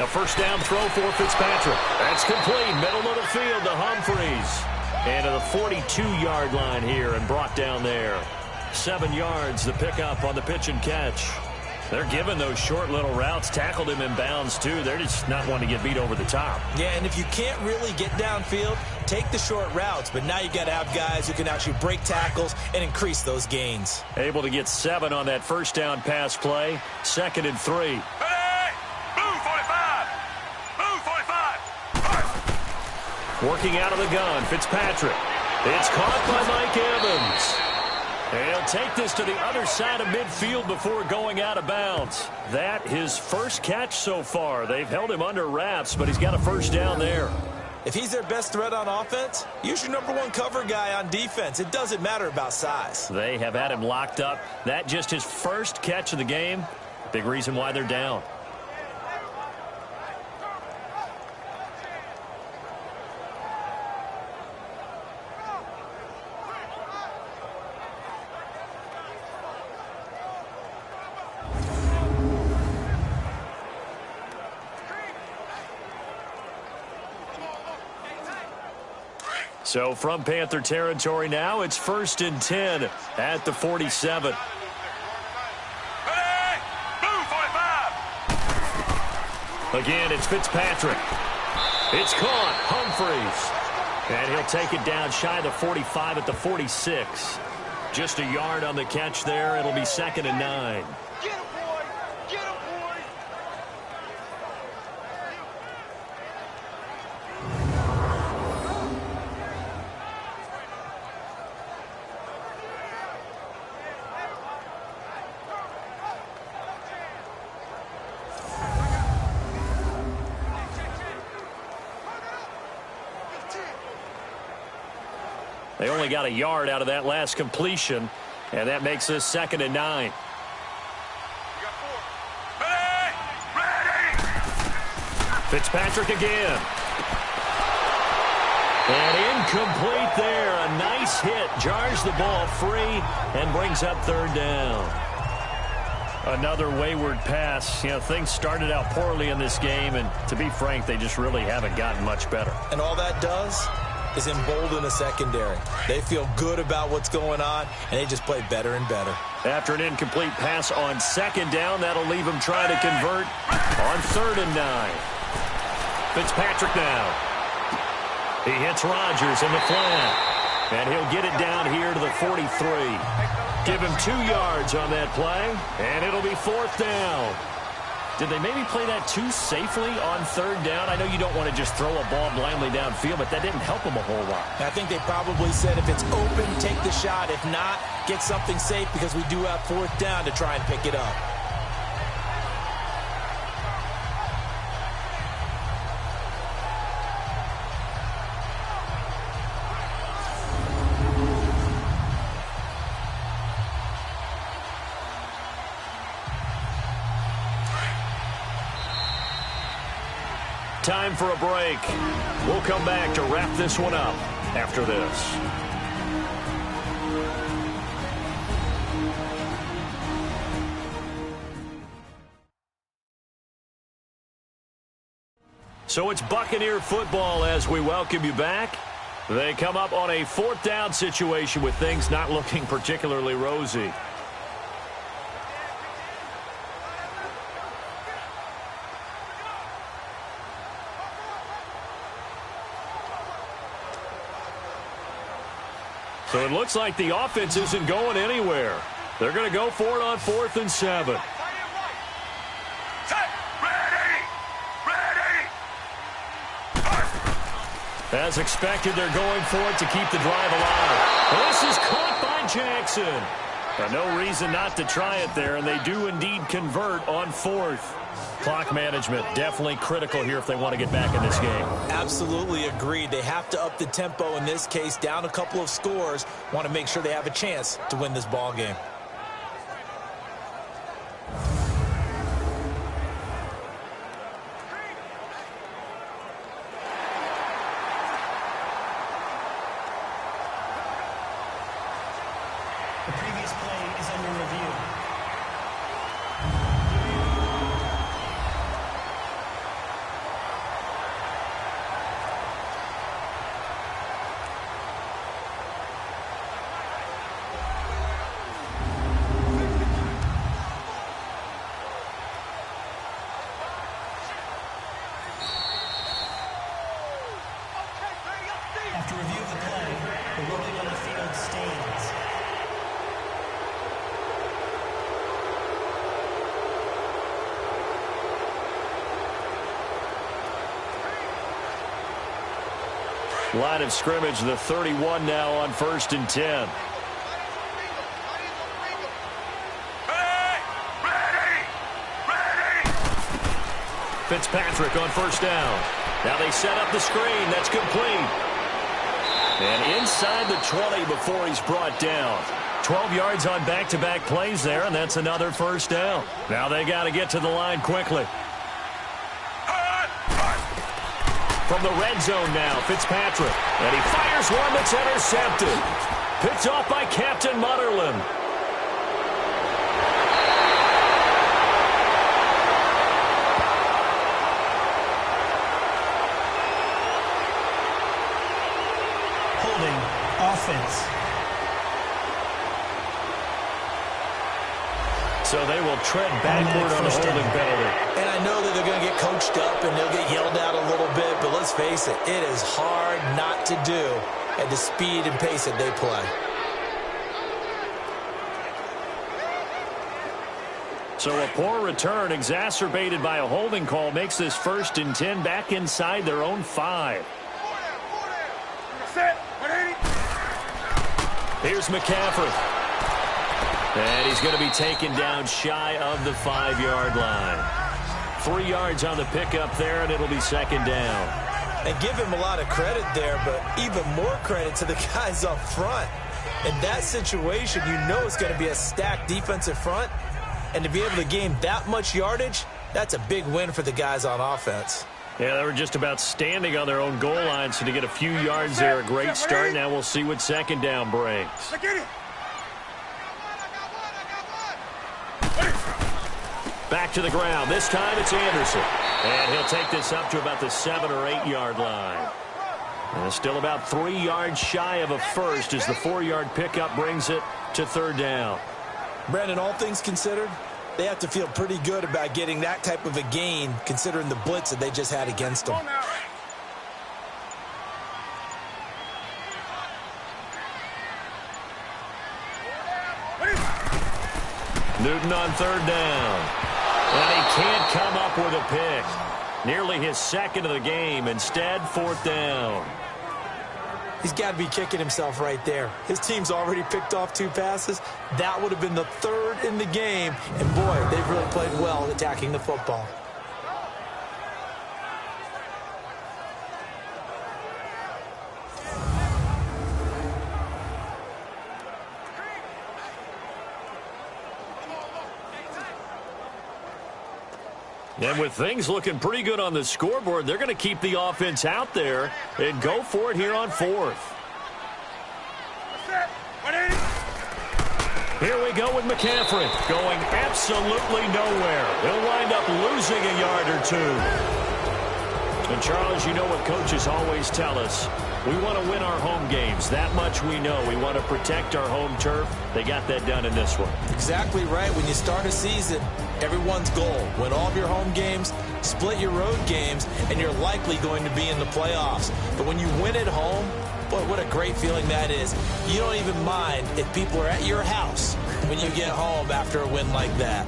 A first down throw for Fitzpatrick. That's complete. Middle of the field to Humphreys. And to the 42-yard line here and brought down there. 7 yards, the pickup on the pitch and catch. They're giving those short little routes. Tackled him in bounds, too. They're just not wanting to get beat over the top. Yeah, and if you can't really get downfield, take the short routes. But now you got to have guys who can actually break tackles and increase those gains. Able to get 7 on that first down pass play. 2nd and 3. Hey! Move 45! Move 45! Working out of the gun, Fitzpatrick. It's caught by Mike Evans. He'll take this to the other side of midfield before going out of bounds. That his first catch so far. They've held him under wraps, but he's got a first down there. If he's their best threat on offense, use your #1 cover guy on defense. It doesn't matter about size. They have had him locked up. That just his first catch of the game. Big reason why they're down. So from Panther territory now, it's 1st and 10 at the 47. Hey! Move 45! Again, it's Fitzpatrick. It's caught. Humphreys. And he'll take it down shy of the 45 at the 46. Just a yard on the catch there. It'll be 2nd and 9. Get him, boy! Get him, boy! They only got a yard out of that last completion, and that makes this 2nd and 9. Hey! Ready! Fitzpatrick again. And incomplete there. A nice hit. Jars the ball free and brings up 3rd down. Another wayward pass. You know, things started out poorly in this game, and to be frank, they just really haven't gotten much better. And all that does is embolden the secondary. They feel good about what's going on, and they just play better and better. After an incomplete pass on 2nd down, that'll leave him trying to convert on 3rd and 9. Fitzpatrick now. He hits Rodgers in the flat, and he'll get it down here to the 43. Give him 2 yards on that play, and it'll be 4th down. Did they maybe play that too safely on 3rd down? I know you don't want to just throw a ball blindly downfield, but that didn't help them a whole lot. I think they probably said if it's open, take the shot. If not, get something safe because we do have 4th down to try and pick it up. Time for a break. We'll come back to wrap this one up after this. So it's Buccaneer football as we welcome you back. They come up on a 4th down situation with things not looking particularly rosy. So it looks like the offense isn't going anywhere. They're going to go for it on 4th and 7. Set! Ready! Ready! As expected, they're going for it to keep the drive alive. This is caught by Jackson. No reason not to try it there, and they do indeed convert on 4th. Clock management definitely critical here if they want to get back in this game. Absolutely agreed. They have to up the tempo in this case, down a couple of scores. Want to make sure they have a chance to win this ball game. The previous play is under review. Line of scrimmage, the 31 now on 1st and 10. Fitzpatrick on 1st down. Now they set up the screen. That's complete. And inside the 20 before he's brought down. 12 yards on back-to-back plays there, and that's another 1st down. Now they got to get to the line quickly. From the red zone now, Fitzpatrick. And he fires one that's intercepted. Picked off by Captain Mutterland. Offense. So they will tread backward on the holding penalty. And I know that they're going to get coached up and they'll get yelled at a little bit, but let's face it, it is hard not to do at the speed and pace that they play. So a poor return exacerbated by a holding call makes this 1st and 10 back inside their own 5. Here's McCaffrey. And he's going to be taken down shy of the 5-yard line. 3 yards on the pickup there, and it'll be 2nd down. And give him a lot of credit there, but even more credit to the guys up front. In that situation, you know it's going to be a stacked defensive front. And to be able to gain that much yardage, that's a big win for the guys on offense. Yeah, they were just about standing on their own goal line, so to get a few yards there, a great start. Now we'll see what 2nd down brings. Back to the ground. This time it's Anderson. And he'll take this up to about the 7 or 8 yard line. And still about 3 yards shy of a first as the 4-yard pickup brings it to 3rd down. Brandon, all things considered, they have to feel pretty good about getting that type of a gain considering the blitz that they just had against them. Newton on 3rd down. And he can't come up with a pick. Nearly his 2nd of the game. Instead, 4th down. He's got to be kicking himself right there. His team's already picked off 2 passes. That would have been the 3rd in the game. And, boy, they've really played well attacking the football. And with things looking pretty good on the scoreboard, they're going to keep the offense out there and go for it here on 4th. Here we go with McCaffrey going absolutely nowhere. He'll wind up losing a yard or 2. And Charles, you know what coaches always tell us. We want to win our home games. That much we know. We want to protect our home turf. They got that done in this one. Exactly right. When you start a season, everyone's goal, win all of your home games, split your road games, and you're likely going to be in the playoffs. But when you win at home, boy, what a great feeling that is. You don't even mind if people are at your house when you get home after a win like that.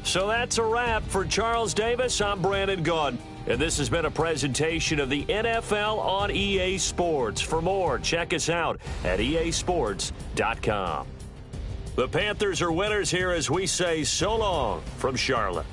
So that's a wrap for Charles Davis. I'm Brandon Gaudin. And this has been a presentation of the NFL on EA Sports. For more, check us out at easports.com. The Panthers are winners here as we say so long from Charlotte.